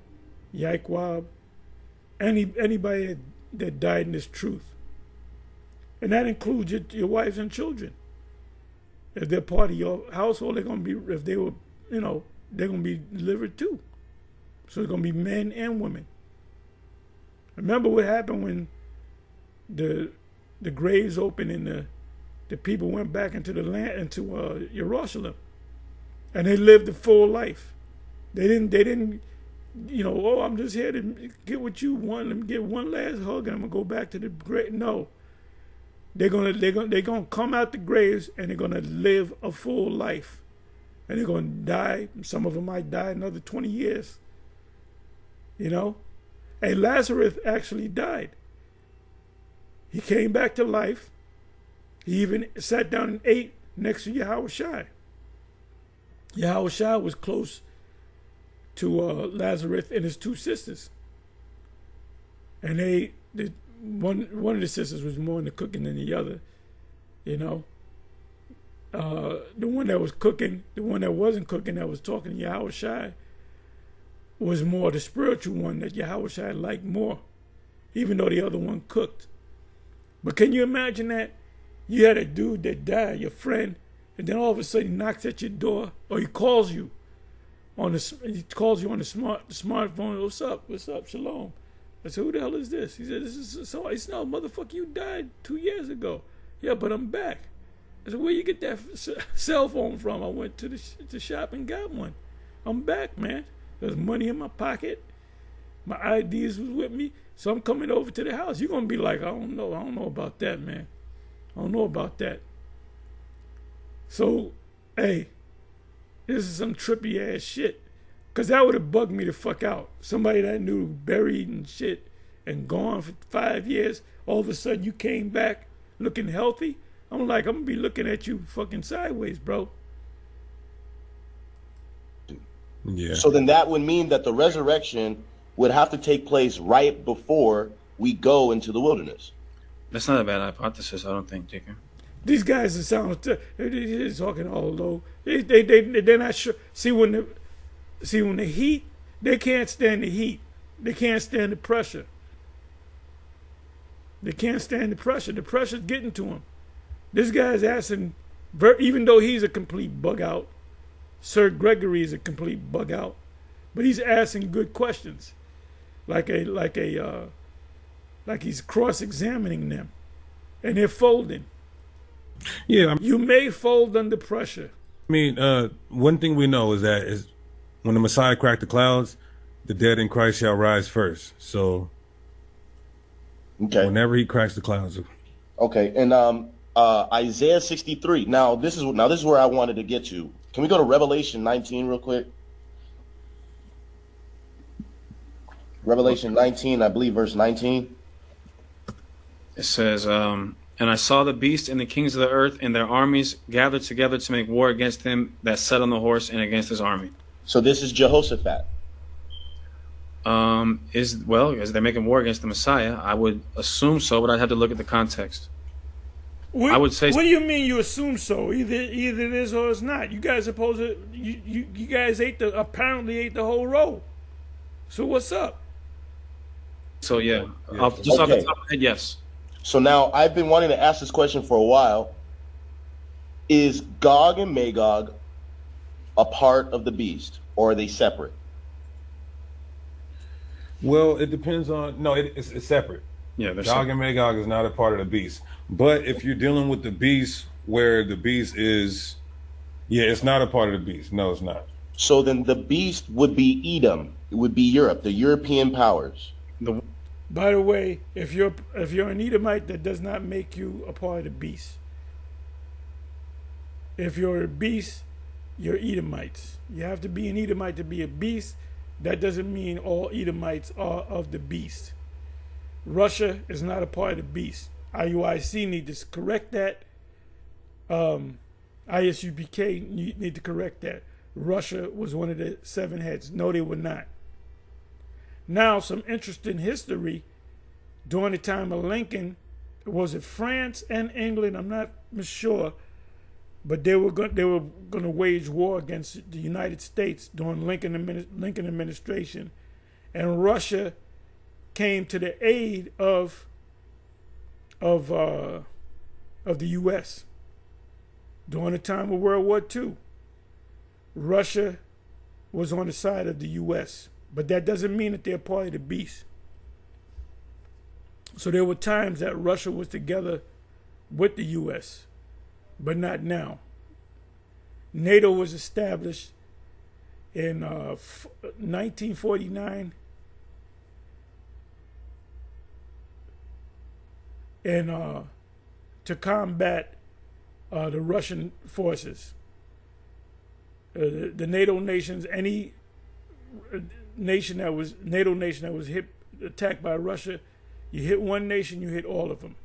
Yaquab, anybody that died in this truth. And that includes your wives and children. If they're part of your household, they're going to be, if they were, they're going to be delivered too. So it's going to be men and women. Remember what happened when the graves opened and the people went back into the land, into Jerusalem. And they lived a full life. They didn't, I'm just here to get what you want. Let me get one last hug, and I'm gonna go back to the grave. No, they're gonna come out the graves, and they're gonna live a full life, and they're gonna die. Some of them might die another 20 years. Hey, Lazarus actually died. He came back to life. He even sat down and ate next to Yahushua. Yahushua was close to Lazarus and his two sisters. And one of the sisters was more into cooking than the other. The one that was cooking, the one that wasn't cooking, that was talking to Yahushua, was more the spiritual one that Yahushua liked more, even though the other one cooked. But can you imagine that? You had a dude that died, your friend, and then all of a sudden he knocks at your door, or he calls you on the smartphone. What's up, shalom. I said, who the hell is this? He said, this is so. It's no, motherfucker, you died 2 years ago. Yeah, but I'm back. I said, where you get that cell phone from? I went to the shop and got one. I'm back, man. There's money in my pocket. My IDs was with me. So I'm coming over to the house. You're going to be like, I don't know about that, man. I don't know about that. So, hey, this is some trippy ass shit. Because that would have bugged me the fuck out. Somebody that I knew buried and shit and gone for 5 years. All of a sudden you came back looking healthy. I'm like, I'm going to be looking at you fucking sideways, bro. Yeah. So then that would mean that the resurrection would have to take place right before we go into the wilderness. That's not a bad hypothesis, I don't think, Jacob. These guys they're talking all low. They're not sure. See when the heat, they can't stand the heat. They can't stand the pressure. They can't stand the pressure. The pressure's getting to them. This guy's asking, even though he's a complete bug out, Sir Gregory is a complete bug out, but he's asking good questions, like he's cross-examining them, and they're folding. Yeah, You may fold under pressure. I mean, one thing we know is that is when the Messiah cracked the clouds, the dead in Christ shall rise first. So, whenever he cracks the clouds. Okay, and Isaiah 63. Now this is where I wanted to get to. Can we go to Revelation 19 real quick? Revelation 19, I believe, verse 19. It says, and I saw the beast and the kings of the earth and their armies gathered together to make war against him that sat on the horse and against his army. So this is Jehoshaphat. Is they're making war against the Messiah? I would assume so, but I'd have to look at the context. I would say. What do you mean you assume so? Either it is or it's not. You guys supposed to. You guys apparently ate the whole roll. So what's up? So yeah, off the top of my head, yes. So now I've been wanting to ask this question for a while. Is Gog and Magog a part of the beast, or are they separate? Well, it depends on. No, it's separate. Yeah, Gog and Magog is not a part of the beast. But if you're dealing with the beast, where the beast is, it's not a part of the beast. No, it's not. So then the beast would be Edom. It would be Europe, the European powers. By the way, if you're an Edomite, that does not make you a part of the beast. If you're a beast, you're Edomites. You have to be an Edomite to be a beast. That doesn't mean all Edomites are of the beast. Russia is not a part of the beast. IUIC need to correct that. ISUBK need to correct that. Russia was one of the seven heads. No, they were not. Now, some interesting history. During the time of Lincoln, was it France and England? I'm not sure, but they were going to wage war against the United States during Lincoln administration, and Russia came to the aid of the U.S. during the time of World War II. Russia was on the side of the U.S., but that doesn't mean that they're part of the beast. So there were times that Russia was together with the U.S., but not now. NATO was established in 1949, and to combat the Russian forces. The NATO nations, any NATO nation that was attacked by Russia, you hit one nation, you hit all of them.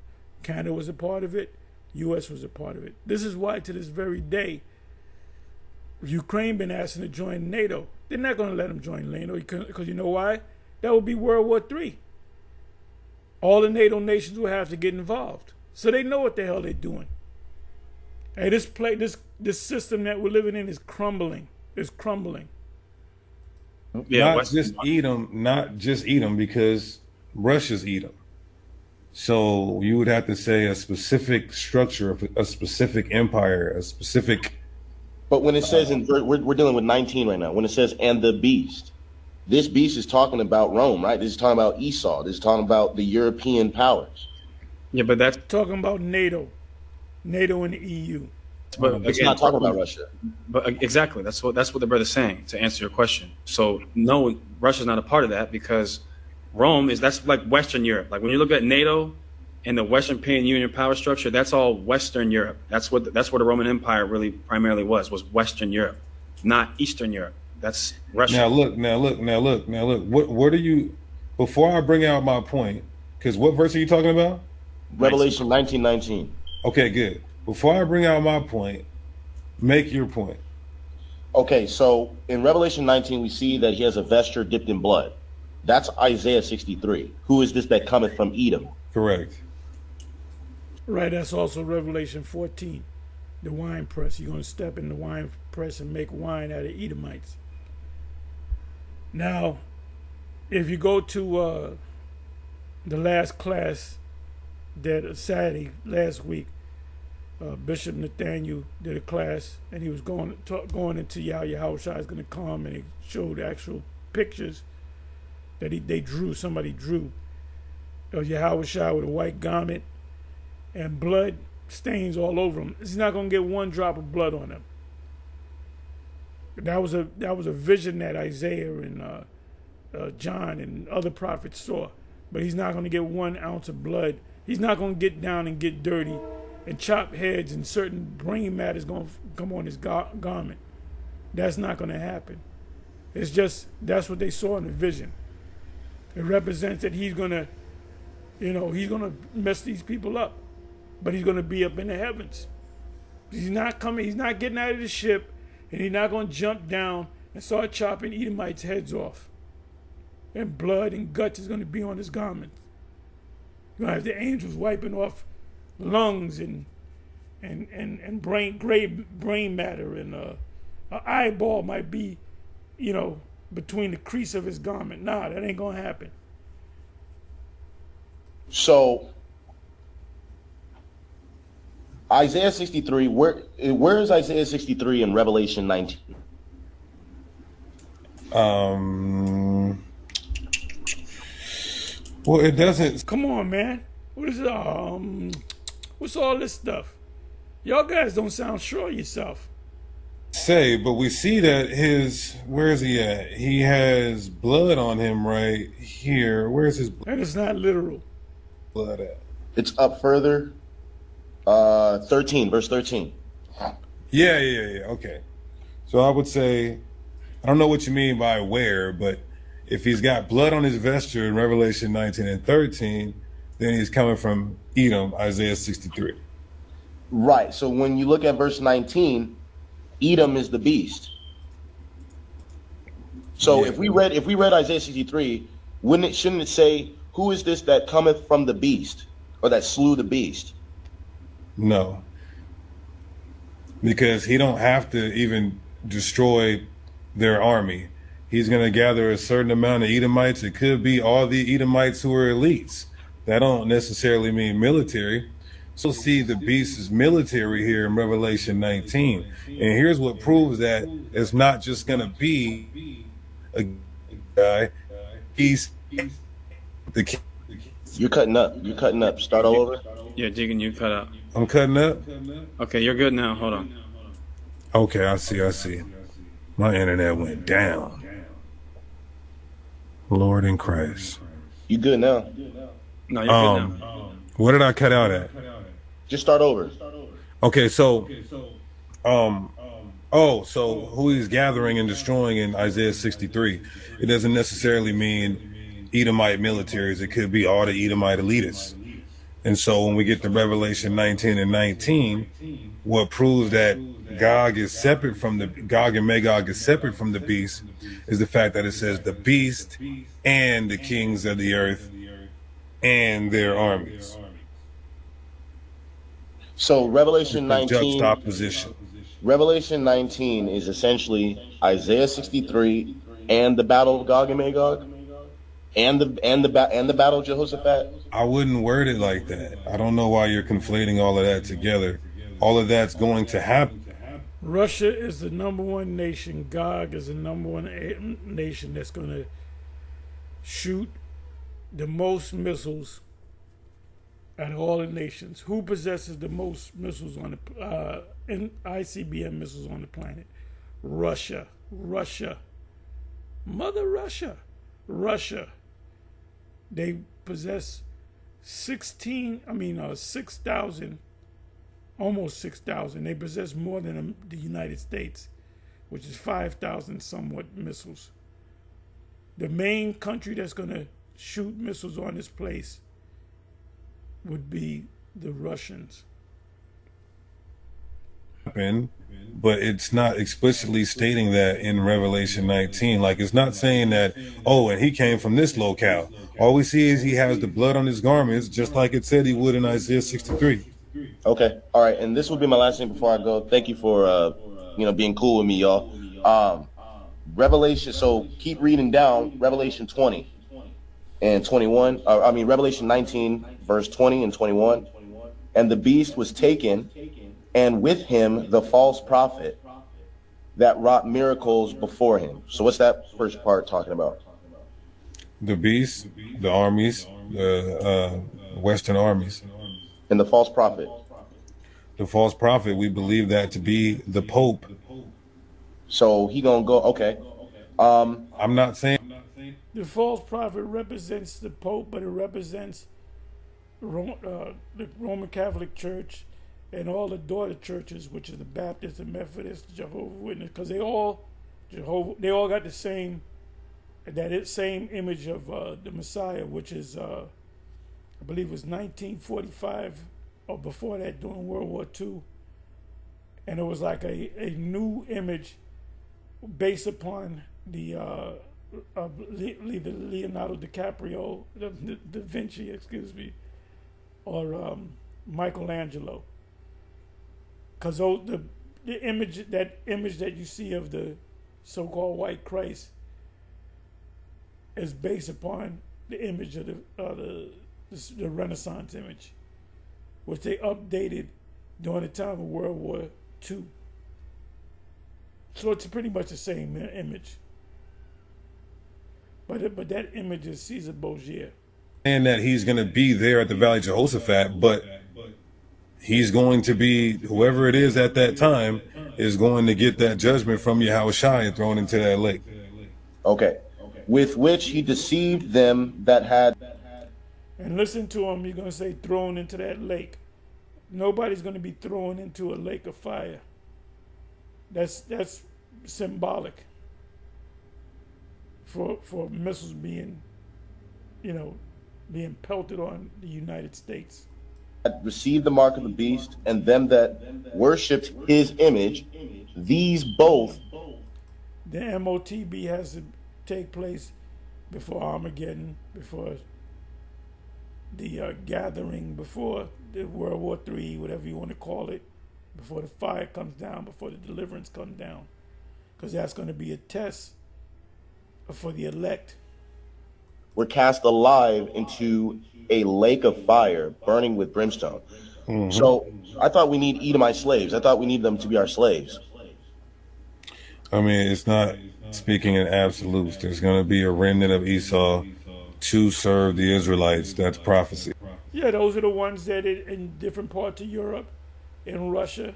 Canada was a part of it. U.S. was a part of it. This is why to this very day, Ukraine been asking to join NATO. They're not going to let them join NATO because you know why? That would be World War III. All the NATO nations will have to get involved. So they know what the hell they're doing. Hey, this system that we're living in is crumbling. It's crumbling. Yeah, not just Edom, because Russia's Edom. So you would have to say a specific structure, a specific empire, a specific. But when it says we're dealing with 19 right now. When it says and the beast, this beast is talking about Rome, right? This is talking about Esau. This is talking about the European powers. Yeah, but that's talking about NATO and the EU. But it's not talking about Russia. But exactly, that's what the brother's saying to answer your question. So no, Russia's not a part of that because Rome that's like Western Europe. Like when you look at NATO and the Western European Union power structure, that's all Western Europe. That's where the Roman Empire really primarily was Western Europe, not Eastern Europe. That's Russia. Now look. What are you? Before I bring out my point, because what verse are you talking about? Revelation 19:19. Okay, good. Before I bring out my point, make your point. Okay, so in Revelation 19, we see that he has a vesture dipped in blood. That's Isaiah 63. Who is this that cometh from Edom? Correct. Right, that's also Revelation 14, the wine press. You're going to step in the wine press and make wine out of Edomites. Now, if you go to the last class that Saturday last week, Bishop Nathaniel did a class, and he was going into Yahweh Shai is going to come, and he showed actual pictures that they drew. Somebody drew of Yahweh Shai with a white garment and blood stains all over him. He's not going to get one drop of blood on him. That was a vision that Isaiah and John and other prophets saw. But he's not going to get 1 ounce of blood. He's not going to get down and get dirty and chop heads, and certain brain matter is going to come on his garment. That's not going to happen. It's just, that's what they saw in the vision. It represents that he's going to, he's going to mess these people up. But he's going to be up in the heavens. He's not getting out of the ship, and he's not going to jump down and start chopping Edomites' heads off. And blood and guts is going to be on his garments. You're going to have the angels wiping off lungs and brain matter, and an eyeball might be, between the crease of his garment. Nah, that ain't going to happen. So Isaiah 63, where is Isaiah 63 in Revelation 19? Well, it doesn't. Come on, man. What is what's all this stuff? Y'all guys don't sound sure of yourself. Say, but we see that where is he at? He has blood on him right here. Where's his blood? And it's not literal. Blood at? It's up further. 13, verse 13. Yeah. Okay. So I would say, I don't know what you mean by where, but if he's got blood on his vesture in Revelation 19 and 13, then he's coming from Edom, Isaiah 63. Right. So when you look at verse 19, Edom is the beast. So if we read Isaiah 63, shouldn't it say, who is this that cometh from the beast, or that slew the beast? No. Because he don't have to even destroy their army. He's going to gather a certain amount of Edomites. It could be all the Edomites who are elites. That don't necessarily mean military. So see the beast is military here in Revelation 19. And here's what proves that it's not just going to be a guy. He's the king. You're cutting up. Start all over. Yeah, Deacon, you cut out. I'm cutting up? Okay, you're good now. Hold on. Okay, I see. My internet went down. Lord in Christ. You good now? No, you're good now. What did I cut out at? Just start over. Okay, so so who he's gathering and destroying in Isaiah 63, it doesn't necessarily mean Edomite militaries. It could be all the Edomite elitists. And so when we get to Revelation 19 and 19, what proves that Gog and Magog is separate from the beast is the fact that it says the beast and the kings of the earth and their armies. So Revelation 19, juxtaposition. Revelation 19 is essentially Isaiah 63 and the battle of Gog and Magog, and the battle of Jehoshaphat. I wouldn't word it like that. I don't know why you're conflating all of that together. All of that's going to happen. Russia is the number one nation. Gog is the number one nation that's going to shoot the most missiles out of all the nations. Who possesses the most missiles on the ICBM missiles on the planet? Russia. Mother Russia. They possess 6,000, almost 6,000. They possess more than the United States, which is 5,000 somewhat missiles. The main country that's going to shoot missiles on this place would be the Russians. But it's not explicitly stating that in Revelation 19. Like, it's not saying that, and he came from this locale. All we see is he has the blood on his garments, just like it said he would in Isaiah 63. Okay. All right. And this will be my last thing before I go. Thank you for, being cool with me, y'all. Revelation. So keep reading down Revelation 20 and 21. Revelation 19 verse 20 and 21. And the beast was taken, and with him the false prophet that wrought miracles before him. So what's that first part talking about? The beast, the armies, the Western armies. And the false prophet. The false prophet, we believe that to be the Pope. So he gonna go, okay. I'm not saying The false prophet represents the Pope, but it represents the Roman Catholic Church and all the daughter churches, which is the Baptist, the Methodist, the Jehovah's Witness, because they all got the same image of the Messiah, which is I believe it was 1945 or before that, during World War II, and it was like a new image based upon the Leonardo DiCaprio, Da Vinci, excuse me, or Michelangelo, because the image that you see of the so-called white Christ is based upon the image of the Renaissance image, which they updated during the time of World War II. So it's pretty much the same image. But that image is Caesar Borgia. saying that he's going to be there at the Valley of Jehoshaphat, but he's going to be, whoever it is at that time, is going to get that judgment from Yahushua and thrown into that lake. Okay. With which he deceived them that had. And listen to him, you're going to say thrown into that lake. Nobody's going to be thrown into a lake of fire. That's symbolic for missiles being pelted on the United States. Received the mark of the beast, and them that worshipped his image, these both. The MOTB has to take place before Armageddon, before the gathering, before the World War III, whatever you want to call it, before the fire comes down, before the deliverance comes down, because that's going to be a test for the elect. Were cast alive into a lake of fire, burning with brimstone. Mm-hmm. So I thought we need Edomite slaves. I thought we need them to be our slaves. I mean, it's not speaking in absolutes. There's going to be a remnant of Esau to serve the Israelites. That's prophecy. Yeah, those are the ones that in different parts of Europe, in Russia,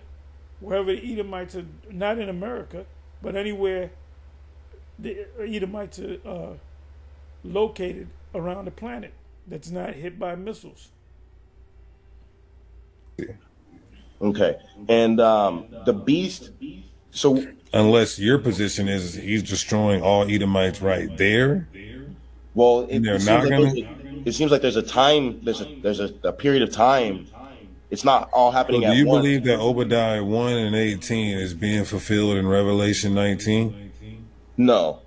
wherever the Edomites are, not in America, but anywhere the Edomites are located around the planet that's not hit by missiles. Okay. And the beast, so unless your position is he's destroying all Edomites right there, well, it seems like there's a time, there's a period of time. It's not all happening at once. Do you believe that Obadiah 1 and 18 is being fulfilled in Revelation 19? No.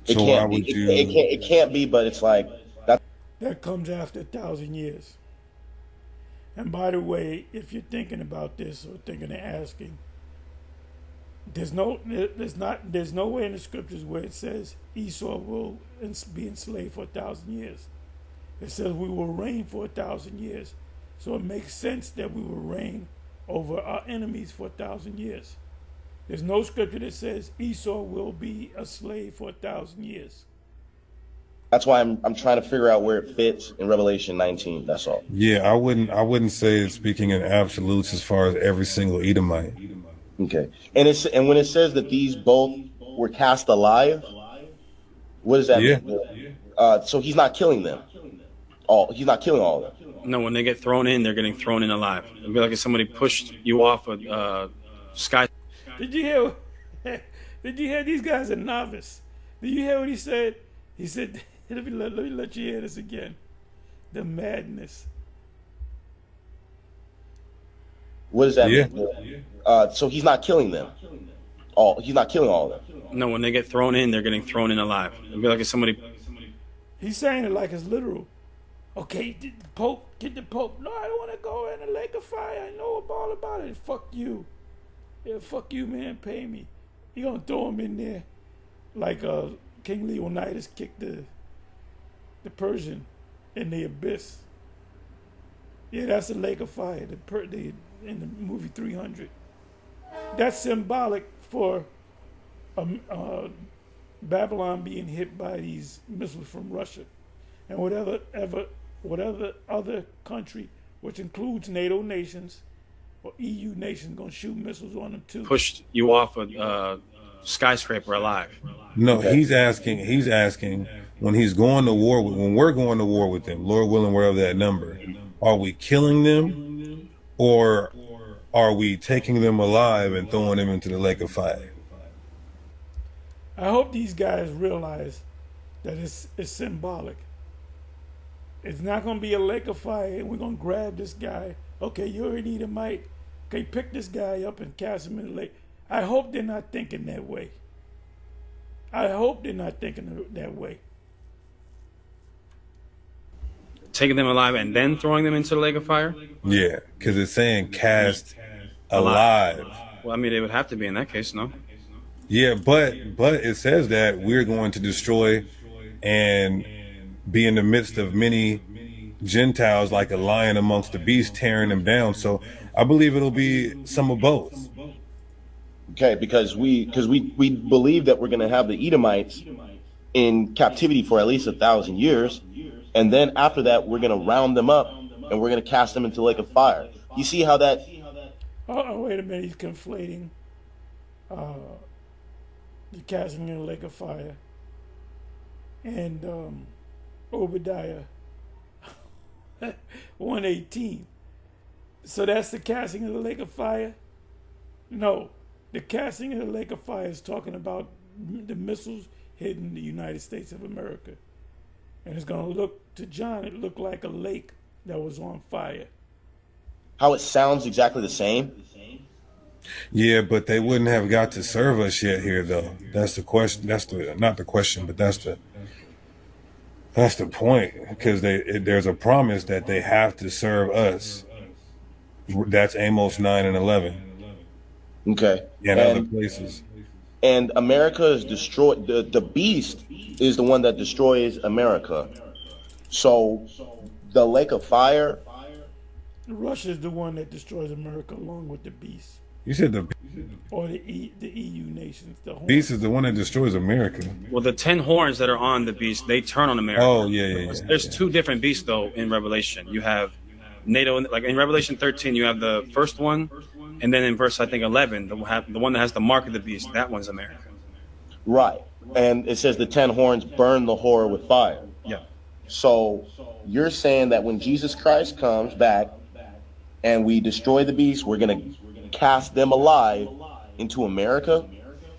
So why would you? It can't be, but it's like that comes after 1,000 years. And by the way, if you're thinking about this or thinking of asking, there's no way in the scriptures where it says Esau will be enslaved for 1,000 years. It says we will reign for 1,000 years. So it makes sense that we will reign over our enemies for 1,000 years. There's no scripture that says Esau will be a slave for 1,000 years. That's why I'm trying to figure out where it fits in Revelation 19. That's all. Yeah, I wouldn't say it's speaking in absolutes as far as every single Edomite. Okay, and when it says that these both were cast alive, what does that mean? So he's not killing them. He's not killing all of them. No, when they get thrown in, they're getting thrown in alive. It'd be like if somebody pushed you off a sky. Did you hear? These guys are novice. Did you hear what he said? He said, let me let you hear this again. The madness. What does that mean? So he's not killing them. He's not killing all of them. No, when they get thrown in, they're getting thrown in alive. It'd be like if somebody. He's saying it like it's literal. Okay, the Pope, get the Pope. No, I don't want to go in the lake of fire. I know all about it. Fuck you. Yeah, fuck you, man. Pay me. He gonna throw him in there like King Leonidas kicked the Persian in the abyss. Yeah, that's a lake of fire. In the movie 300. That's symbolic for Babylon being hit by these missiles from Russia, and whatever other country, which includes NATO nations or EU nations, gonna shoot missiles on them too. Pushed you off a skyscraper alive. No, he's asking when he's going to war when we're going to war with them, Lord willing, wherever that number, are we killing them or are we taking them alive and throwing them into the lake of fire? I hope these guys realize that it's symbolic. It's not going to be a lake of fire and we're going to grab this guy. Okay, you're an Edomite. Okay, pick this guy up and cast him in the lake. I hope they're not thinking that way. I hope they're not thinking that way. Taking them alive and then throwing them into the lake of fire? Yeah, because it's saying cast alive. Well, I mean, it would have to be in that case, no? Yeah, but it says that we're going to destroy and be in the midst of many Gentiles like a lion amongst the beasts, tearing them down. So I believe it'll be some of both. Okay, because we believe that we're going to have the Edomites in captivity for at least 1,000 years, and then after that we're going to round them up and we're going to cast them into the lake of fire. You see how that? Oh, wait a minute, he's conflating the casting in the lake of fire and Obadiah 1:18. So that's the casting of the lake of fire? No. The casting of the lake of fire is talking about the missiles hitting the United States of America. And it's going to look, to John, it looked like a lake that was on fire. How it sounds exactly the same? Yeah, but they wouldn't have got to serve us yet here, though. That's the question. That's not the question, but that's the point. Because there's a promise that they have to serve us. That's Amos 9 and 11. Okay. And other places. And America is destroyed. The beast is the one that destroys America. So the lake of fire. Russia is the one that destroys America along with the beast. You said the Or the EU nations. The beast is the one that destroys America. Well, the 10 horns that are on the beast, they turn on America. Oh, yeah. There's two different beasts, though, in Revelation. You have NATO, like in Revelation 13, you have the first one, and then in verse, I think, 11, the one that has the mark of the beast, that one's America. Right. And it says the 10 horns burn the whore with fire. Yeah. So you're saying that when Jesus Christ comes back and we destroy the beast, we're going to cast them alive into America?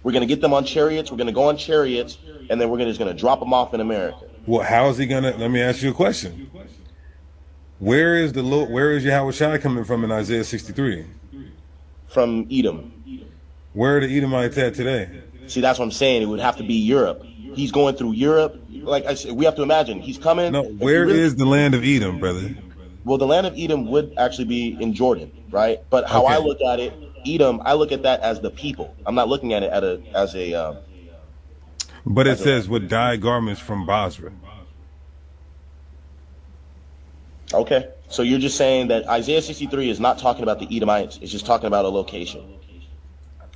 We're going to get them on chariots. We're going to go on chariots, and then we're just going to drop them off in America. Well, how is he going to? Let me ask you a question. Where is Yahweh Shai coming from in Isaiah 63? From Edom. Where are the Edomites at today? See, that's what I'm saying. It would have to be Europe. He's going through Europe. Like I said, we have to imagine he's coming. No, where is the land of Edom, brother? Well, the land of Edom would actually be in Jordan, right? But how I look at it, Edom, I look at that as the people. I'm not looking at it as a. But it says with dyed garments from Basra. Okay, so you're just saying that Isaiah 63 is not talking about the Edomites. It's just talking about a location.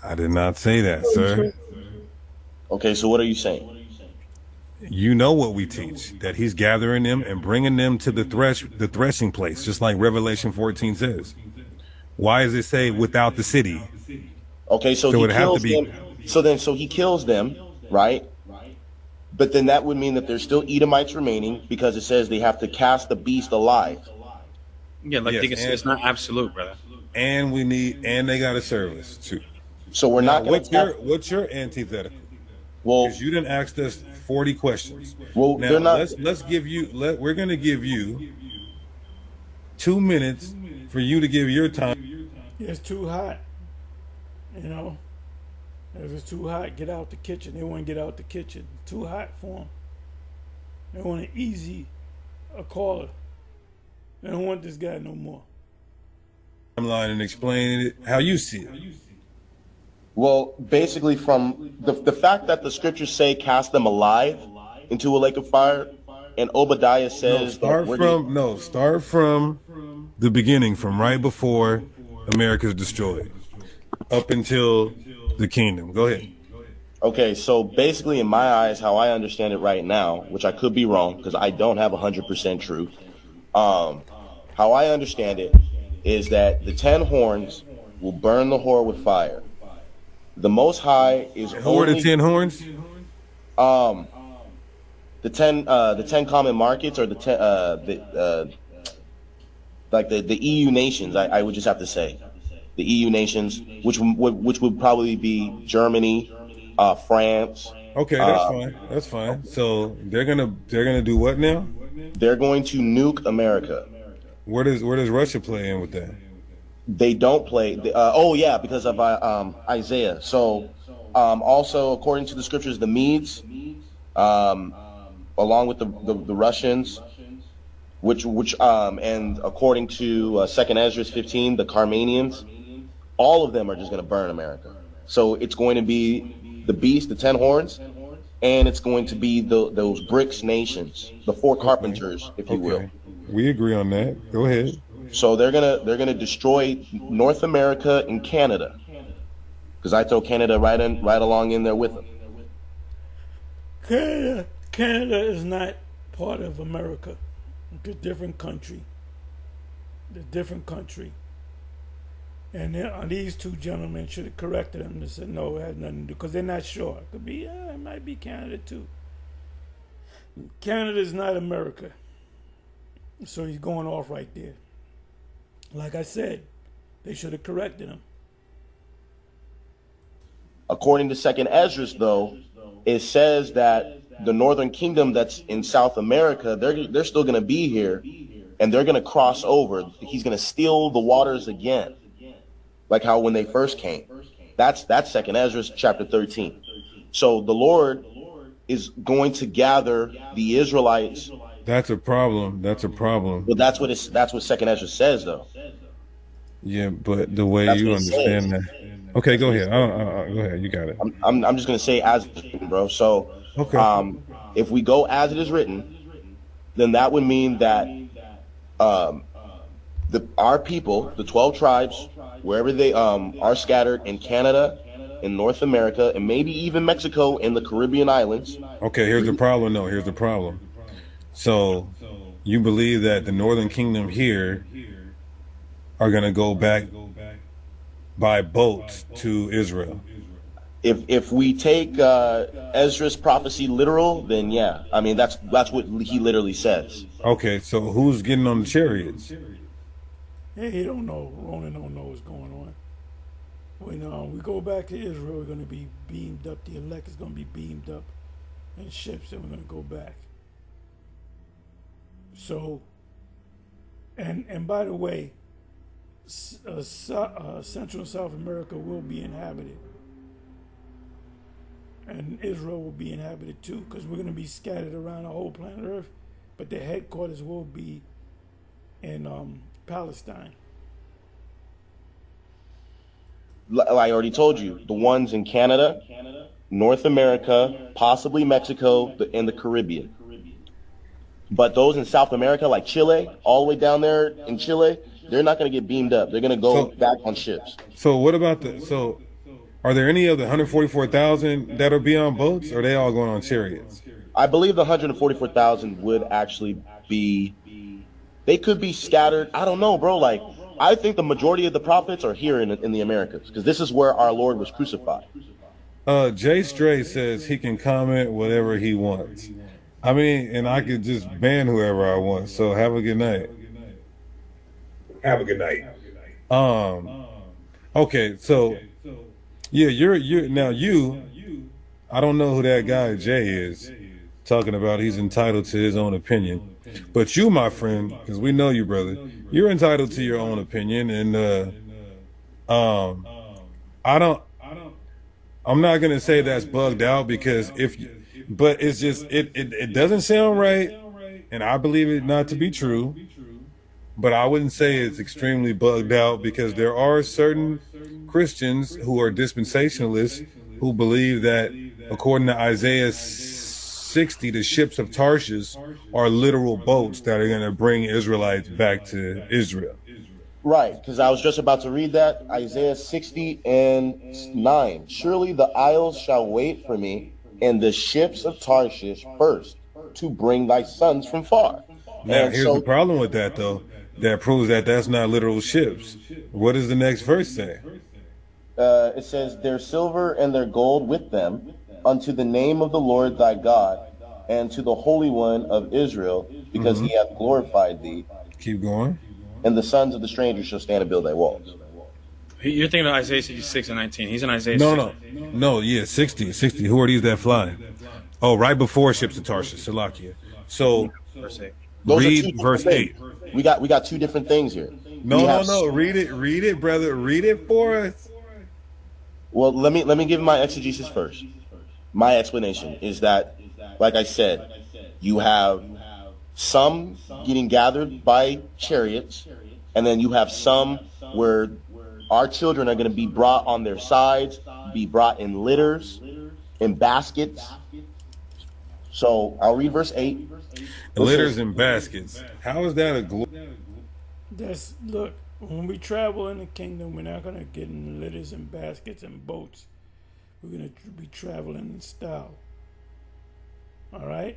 I did not say that, sir. Okay, so what are you saying? You know what we teach, that he's gathering them and bringing them to the threshing place, just like Revelation 14 says. Why does it say without the city? Okay, so he kills them. So he kills them, right? But then that would mean that there's still Edomites remaining because it says they have to cast the beast alive. Yeah, like it's not absolute, brother. And they got to serve us too. So we're not going to. What's your antithetical? Well, because you didn't ask us 40 questions. Well, now, they're not. We're going to give you 2 minutes for you to give your time. It's too hot. You know, if it's too hot, get out the kitchen. They want to get out the kitchen. Too hot for them. They want a caller. They don't want this guy no more. Timeline and explain it how you see it. Well, basically from the fact that the scriptures say cast them alive into a lake of fire, and Obadiah No, says that start from the beginning, from right before America's destroyed, up until the kingdom. Go ahead. Okay, so basically, in my eyes, how I understand it right now, which I could be wrong because I don't have 100% truth. How I understand it is that the 10 horns will burn the whore with fire. The Most High is Who are the 10 horns? um the 10 common markets, or the EU nations. I would just have to say the EU nations, which would probably be Germany, France. Okay, that's fine. So they're gonna do what now? They're going to nuke America. Where does Russia play in with that? They don't play. Oh yeah, because of Isaiah. So also according to the scriptures, the Medes, along with the Russians, which and according to Second Ezra 15, the Carmanians, all of them are just going to burn America. So it's going to be the beast, the 10 horns, and it's going to be those BRICS nations, the four carpenters, if you will. We agree on that. Go ahead. So they're gonna destroy North America and Canada, because I throw Canada right along in there with them. Canada is not part of America. It's a different country. And these two gentlemen should have corrected him and said, no, it has nothing to do, because they're not sure. It could be, it might be Canada too. Canada is not America. So he's going off right there. Like I said, they should have corrected him. According to Second Ezra, though, it says that the Northern Kingdom that's in South America, they're still going to be here, and they're going to cross over. He's going to steal the waters again, like how when they first came. That's Second Ezra chapter 13. So the Lord is going to gather the Israelites. That's a problem. Well, that's what Second Ezra says, though. Yeah, but the way you understand that. Okay, go ahead. Go ahead. You got it. I'm just gonna say as it's written, bro. So, okay. If we go as it is written, then that would mean that our people, the 12 tribes, wherever they are scattered in Canada, in North America, and maybe even Mexico and the Caribbean islands. Okay, here's the problem. No, here's the problem. So, you believe that the Northern Kingdom here are going to go back by boats to Israel? If we take Ezra's prophecy literal, then yeah. I mean, that's what he literally says. Okay, so who's getting on the chariots? Yeah, he don't know. Ronan don't know what's going on. When we go back to Israel, we're going to be beamed up. The elect is going to be beamed up in ships, and we're going to go back. So, and by the way, Central and South America will be inhabited, and Israel will be inhabited too, because we're going to be scattered around the whole planet Earth, but the headquarters will be in Palestine. Like I already told you, the ones in Canada, North America, possibly Mexico, and the Caribbean. But those in South America, like Chile, all the way down there in Chile, they're not going to get beamed up. They're going to go back on ships. So what about are there any of the 144,000 that'll be on boats, or are they all going on chariots? I believe the 144,000 would actually be, they could be scattered. I don't know, bro. Like, I think the majority of the prophets are here in the Americas, because this is where our Lord was crucified. Jay Stray says he can comment whatever he wants. I mean, and I could just ban whoever I want. So have a good night. Have a good night. Okay, so yeah, you're now I don't know who that guy Jay is talking about. He's entitled to his own opinion. But you, my friend, because we know you, brother, you're entitled to your own opinion, and I'm not gonna say that's bugged out, because but it's just it doesn't sound right, and I believe it not to be true. But I wouldn't say it's extremely bugged out, because there are certain Christians who are dispensationalists who believe that according to Isaiah 60, the ships of Tarshish are literal boats that are going to bring Israelites back to Israel. Right, because I was just about to read that. Isaiah 60:9. Surely the isles shall wait for me, and the ships of Tarshish first, to bring thy sons from far. Now, And here's so the problem with that, though. That proves that that's not literal ships. What does the next verse say? it says, their silver and their gold with them, unto the name of the Lord thy God, and to the Holy One of Israel, because he hath glorified thee. Keep going. And the sons of the stranger shall stand and build thy walls. You're thinking of Isaiah 66 and 19. He's in Isaiah No, 60. no. Yeah, 60. Who are these that fly? Oh, right before ships of Tarshish, Salakia. So Verse 8. Those are two read different verse things. 8. We got two different things here. No. Read it, brother. Read it for us. Well, let me give my exegesis first. My explanation is that, like I said, you have some getting gathered by chariots, and then you have some where our children are going to be brought on their sides, be brought in litters, in baskets. So I'll read verse 8. Litters and baskets. How is that a That's look. When we travel in the kingdom, we're not gonna get in litters and baskets and boats. We're gonna be traveling in style. All right.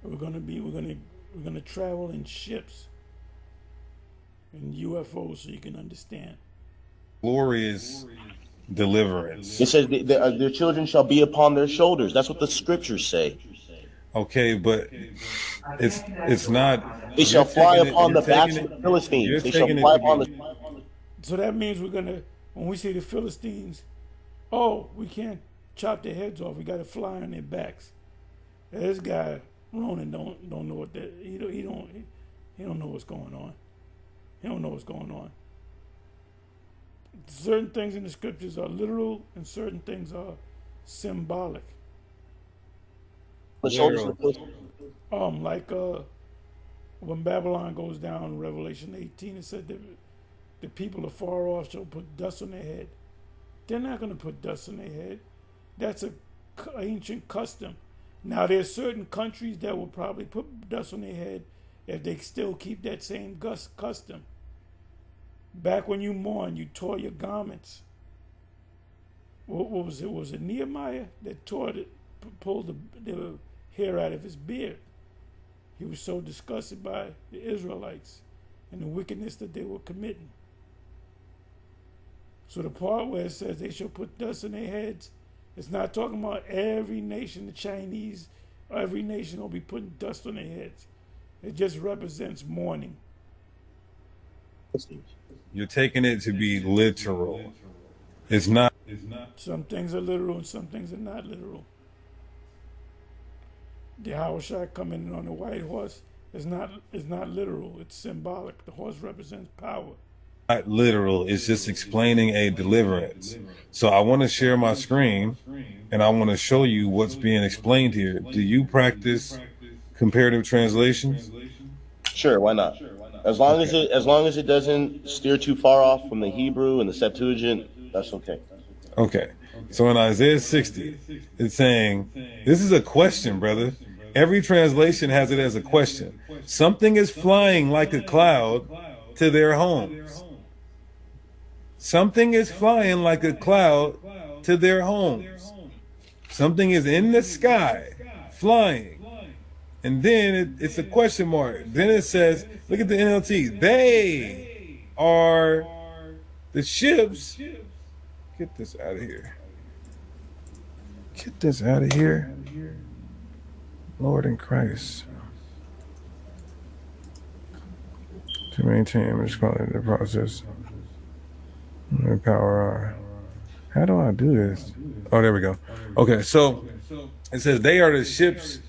We're gonna travel in ships and UFOs, so you can understand. glorious deliverance? It says their children shall be upon their shoulders. That's what the scriptures say. Okay, but it's not. They shall fly upon the backs of the Philistines. They shall fly upon the. So that means when we see the Philistines, we can't chop their heads off. We got to fly on their backs. This guy Ronan don't know what that he don't know what's going on. He don't know what's going on. Certain things in the scriptures are literal, and certain things are symbolic. The shoulders of the Philistines. When Babylon goes down, Revelation 18, it said that the people afar off shall put dust on their head. They're not going to put dust on their head. That's an ancient custom. Now, there's certain countries that will probably put dust on their head if they still keep that same custom. Back when you mourned, you tore your garments. What was it? Was it Nehemiah that pulled the hair out of his beard? He was so disgusted by the Israelites and the wickedness that they were committing. So the part where it says they shall put dust on their heads, it's not talking about every nation, the Chinese, every nation will be putting dust on their heads. It just represents mourning. You're taking it to be literal. It's not. Some things are literal and some things are not literal. The Hawashai coming in on the white horse is not literal. It's symbolic. The horse represents power. Not literal. It's just explaining a deliverance. So I want to share my screen, and I want to show you what's being explained here. Do you practice comparative translations? Sure, why not? As long as it doesn't steer too far off from the Hebrew and the Septuagint, that's okay. Okay. So in Isaiah 60, it's saying, this is a question, brother. Every translation has it as a question. Something is flying like a cloud to their homes. Something is flying like a cloud to their homes. Something is in the sky, flying. And then it's a question mark. Then it says, look at the NLT. They are the ships. Get this out of here. Get this out of here. Lord in Christ. To maintain image quality, the process. And power. How do I do this? Oh, there we go. Okay, so it says they are the ships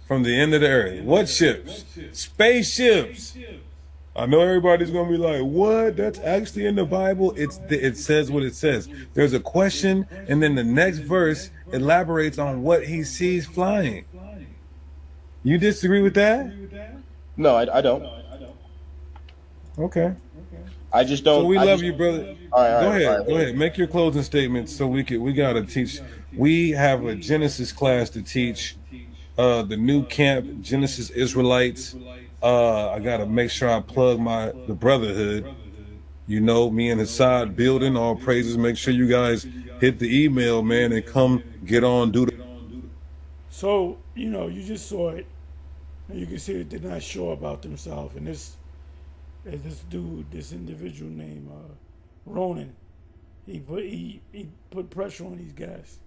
from the end of the earth. What ships? Spaceships. I know everybody's gonna be like, "What? That's actually in the Bible." It says what it says. There's a question, and then the next verse elaborates on what he sees flying. You disagree with that? No, I don't. Okay. I just don't. So we I love just, you, brother. All right, Go all right, ahead, all right. go ahead. Make your closing statements so we gotta teach. We have a Genesis class to teach. The new camp, Genesis Israelites. I gotta make sure I plug the brotherhood. You know, me and Hassad building all praises. Make sure you guys hit the email, man, and come get on. So, you just saw it, and you can see that they're not sure about themselves. And this dude, this individual named Ronan, he put pressure on these guys.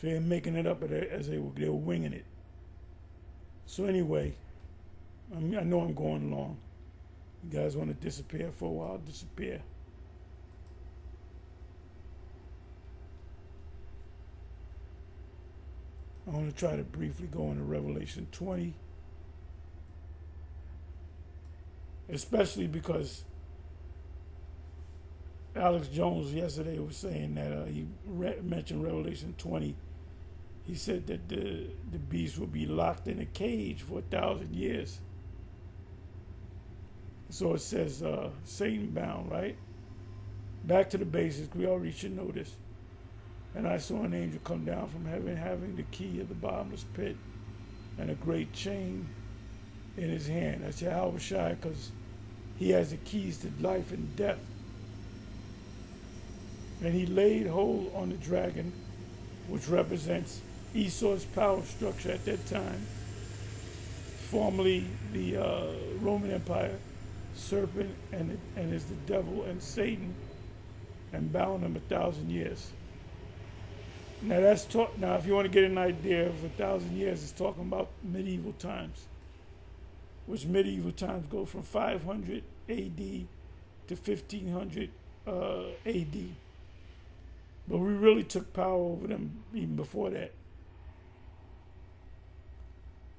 So they're making it up as they were winging it. So anyway, I know I'm going long. You guys want to disappear for a while? Disappear. I want to try to briefly go into Revelation 20, especially because Alex Jones yesterday was saying that he mentioned Revelation 20. He said that the beast will be locked in a cage for 1,000 years. So it says Satan bound, right? Back to the basics. We already should know this. And I saw an angel come down from heaven, having the key of the bottomless pit and a great chain in his hand. That's Yahweh Shai, because he has the keys to life and death. And he laid hold on the dragon, which represents Esau's power structure at that time, formerly the Roman Empire, serpent, and is the devil and Satan, and bound him 1,000 years. Now Now, if you want to get an idea of 1,000 years, it's talking about medieval times, which medieval times go from 500 A.D. to 1500 A.D. But we really took power over them even before that,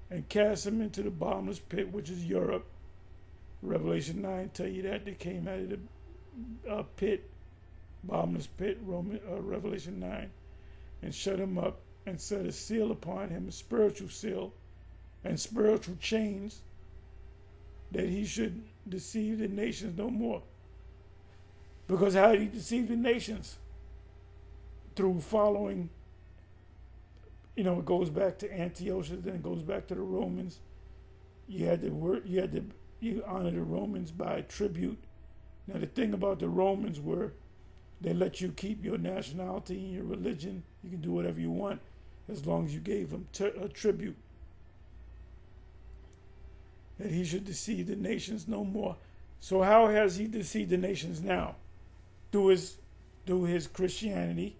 and cast them into the bottomless pit, which is Europe. Revelation 9 tell you that they came out of the pit, bottomless pit. Revelation 9. And shut him up and set a seal upon him, a spiritual seal, and spiritual chains, that he should deceive the nations no more. Because how did he deceive the nations? Through following, it goes back to Antiochus, then it goes back to the Romans. You honor the Romans by tribute. Now the thing about the Romans were, they let you keep your nationality and your religion. You can do whatever you want as long as you gave them a tribute. That he should deceive the nations no more. So how has he deceived the nations now? Through his Christianity,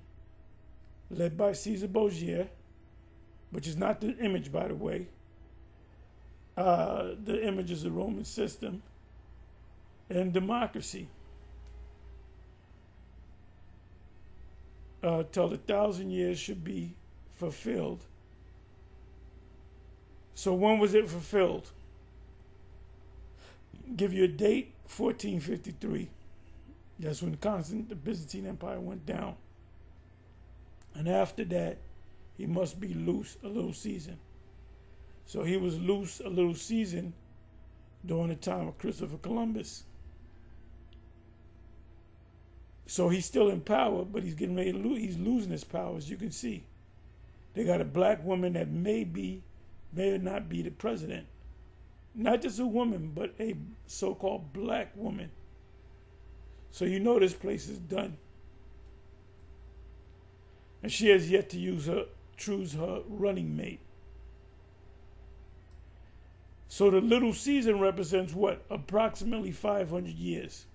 led by Caesar Borgia, which is not the image, by the way. The image is the Roman system, and democracy. Till the 1,000 years should be fulfilled. So when was it fulfilled? Give you a date, 1453. That's when the Byzantine Empire went down. And after that, he must be loose a little season. So he was loose a little season during the time of Christopher Columbus. So he's still in power, but he's getting ready to he's losing his power, as you can see. They got a black woman that may or not be the president. Not just a woman, but a so-called black woman. So this place is done. And she has yet to choose her running mate. So the little season represents what? Approximately 500 years.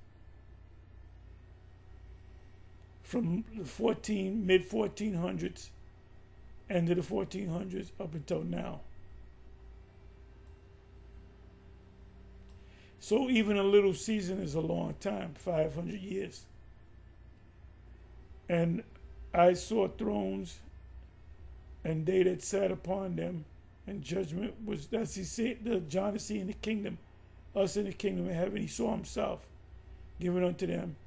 From the mid-1400s, end of the 1400s, up until now. So even a little season is a long time, 500 years. And I saw thrones, and they that sat upon them, and judgment was, John is seeing the kingdom, us in the kingdom of heaven. He saw himself given unto them.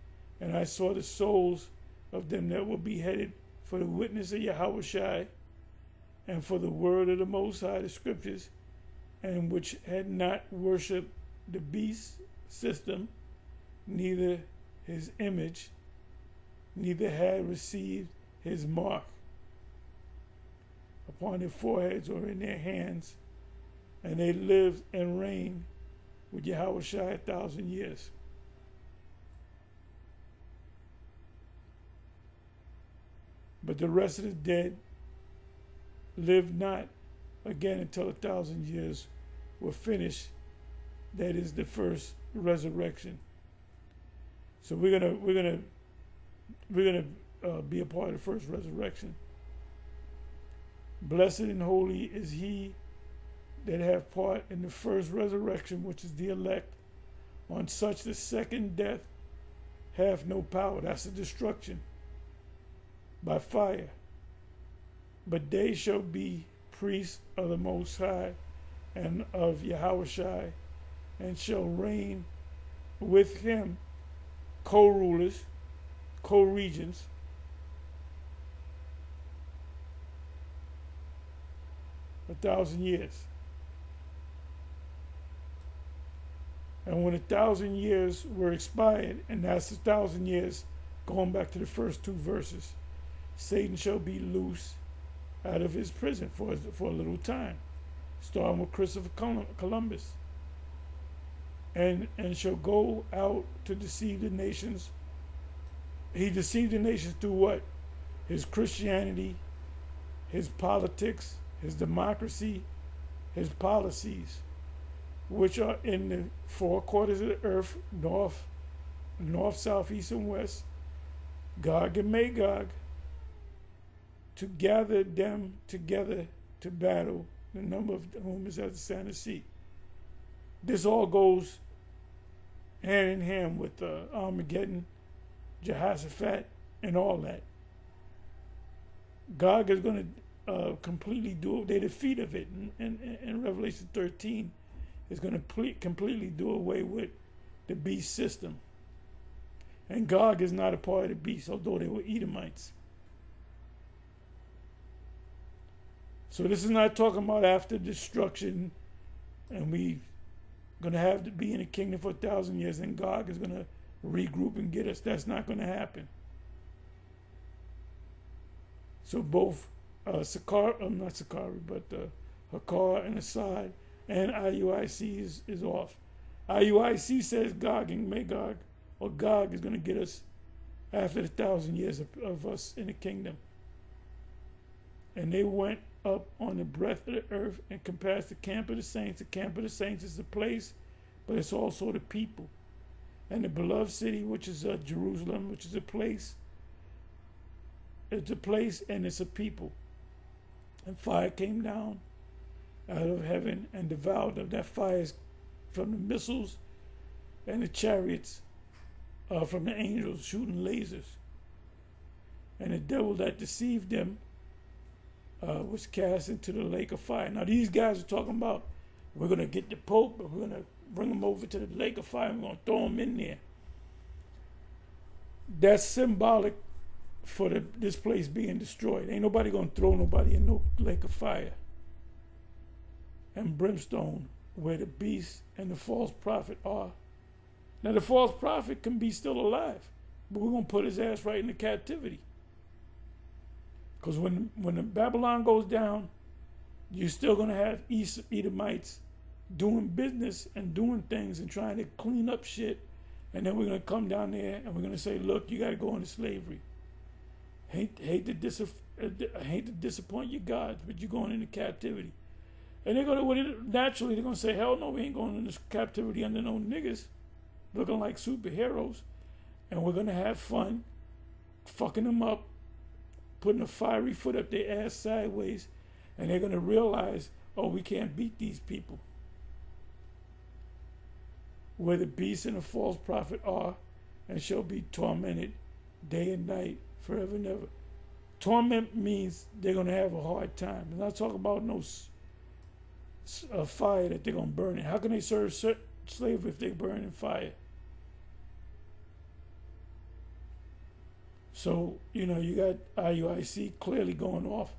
And I saw the souls of them that were beheaded for the witness of Yahweh Shai, and for the word of the Most High, the scriptures, and which had not worshipped the beast system, neither his image, neither had received his mark upon their foreheads or in their hands, and they lived and reigned with Yahushua 1,000 years. But the rest of the dead lived not again until 1,000 years were finished. That is the first resurrection. So we're gonna be a part of the first resurrection. Blessed and holy is he that have part in the first resurrection, which is the elect. On such the second death hath no power. That's the destruction by fire. But they shall be priests of the Most High and of Yahushua, and shall reign with him, co-rulers, co-regents, a 1,000 years. And when 1,000 years were expired, and that's 1,000 years, going back to the first two verses, Satan shall be loose out of his prison for a little time, starting with Christopher Columbus, and shall go out to deceive the nations. He deceived the nations through what? His Christianity, his politics, his democracy, his policies, which are in the four quarters of the earth, north, south, east, and west, Gog and Magog, to gather them together to battle, the number of whom is as the sand of the sea. This all goes hand in hand with Armageddon, Jehoshaphat, and all that. Gog is going to completely do, the defeat of it in Revelation 13 is going to completely do away with the beast system. And Gog is not a part of the beast, although they were Edomites. So this is not talking about after destruction and we going to have to be in the kingdom for 1,000 years and Gog is going to regroup and get us. That's not going to happen. So both Hakar and Assad and IUIC is off. IUIC says Gog and Magog, or Gog, is going to get us after the 1,000 years of us in the kingdom. And they went up on the breadth of the earth and compassed the camp of the saints. The camp of the saints is the place, but it's also the people. And the beloved city, which is Jerusalem, which is a place. It's a place and it's a people. And fire came down out of heaven and devoured them. That fire is from the missiles and the chariots, from the angels shooting lasers. And the devil that deceived them was cast into the lake of fire. Now these guys are talking about, we're going to get the Pope, and we're going to bring him over to the lake of fire, and we're going to throw him in there. That's symbolic for this place being destroyed. Ain't nobody going to throw nobody in no lake of fire and brimstone where the beast and the false prophet are. Now the false prophet can be still alive, but we're going to put his ass right into captivity. Because when the Babylon goes down, you're still going to have Edomites doing business and doing things and trying to clean up shit. And then we're going to come down there and we're going to say, look, you got to go into slavery. Hate to disappoint your gods, but you're going into captivity. And they're going to, naturally, they're going to say, hell no, we ain't going into captivity under no niggas looking like superheroes. And we're going to have fun fucking them up, putting a fiery foot up their ass sideways, and they're going to realize, oh, we can't beat these people. Where the beast and the false prophet are, and shall be tormented day and night, forever and ever. Torment means they're going to have a hard time. I'm not talking about no fire that they're going to burn in. How can they serve slavery if they burn in fire? So, you got IUIC clearly going off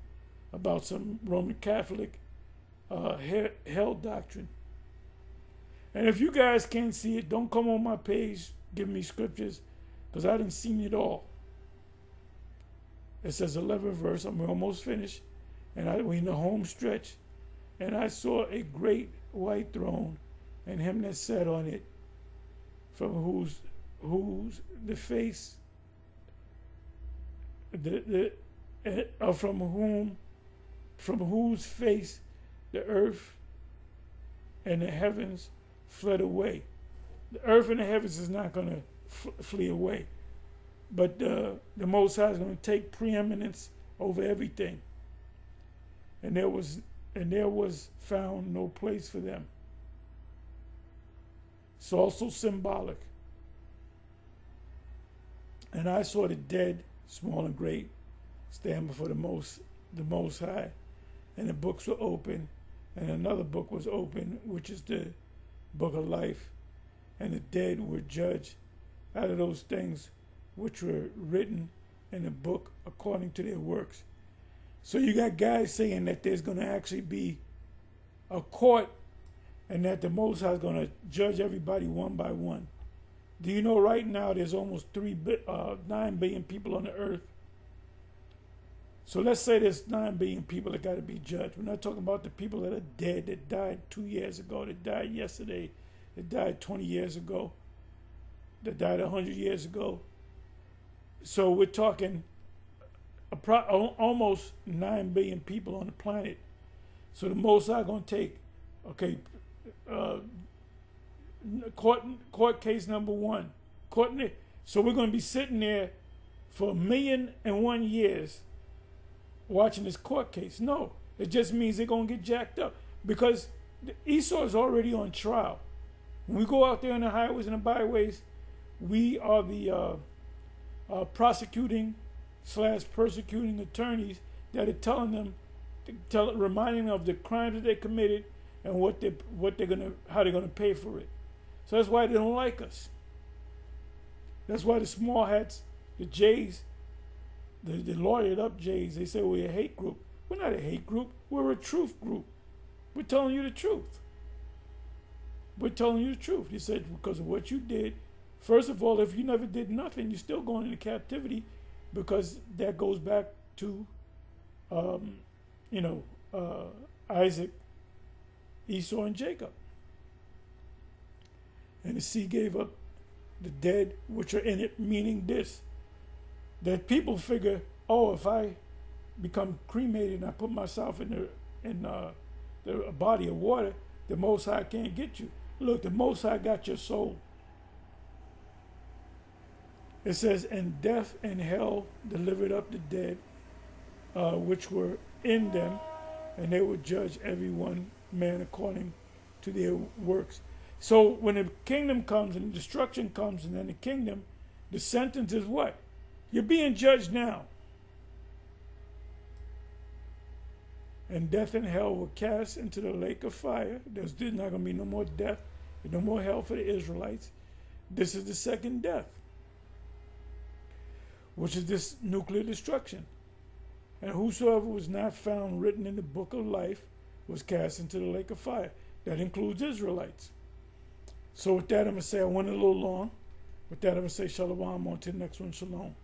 about some Roman Catholic hell doctrine. And if you guys can't see it, don't come on my page give me scriptures because I didn't see it all. It says 11th verse. I'm almost finished, and we in the home stretch, and I saw a great white throne, and him that sat on it, from whose the face, from whose face the earth and the heavens fled away. The earth and the heavens is not going to flee away, but the Most High is going to take preeminence over everything. And there was found no place for them. It's also symbolic. And I saw the dead, small and great, stand before the Most High, and the books were open, and another book was open, which is the book of life, and the dead were judged out of those things which were written in the book according to their works. So you got guys saying that there's going to actually be a court, and that the Most High is going to judge everybody one by one. Do you know right now there's almost 9 billion people on the earth? So let's say there's 9 billion people that got to be judged. We're not talking about the people that are dead, that died 2 years ago, that died yesterday, that died 20 years ago, that died 100 years ago. So we're talking almost 9 billion people on the planet. So the Most High going to take, court case number 1. So we're going to be sitting there for 1,000,001 years watching this court case. No, it just means they're going to get jacked up because Esau is already on trial. When we go out there on the highways and the byways, we are the prosecuting / persecuting attorneys that are telling them, reminding them of the crimes that they committed and how they're gonna pay for it. So that's why they don't like us. That's why the small hats, the Jays, the lawyered up Jays, they say we're a hate group. We're not a hate group. We're a truth group. We're telling you the truth. We're telling you the truth. He said because of what you did. First of all, if you never did nothing, you're still going into captivity, because that goes back to, Isaac, Esau, and Jacob. And the sea gave up the dead which are in it, meaning this, that people figure, oh, if I become cremated and I put myself in a body of water, the Most High can't get you. Look, the Most High got your soul. It says, and death and hell delivered up the dead, which were in them, and they would judge every one man according to their works. So when the kingdom comes and destruction comes, and then the kingdom, the sentence is what? You're being judged now. And death and hell were cast into the lake of fire. There's not going to be no more death, no more hell for the Israelites. This is the second death, which is this nuclear destruction. And whosoever was not found written in the book of life was cast into the lake of fire. That includes Israelites. So with that, I'm going to say I went a little long. With that, I'm going to say shalom, on to the next one, shalom.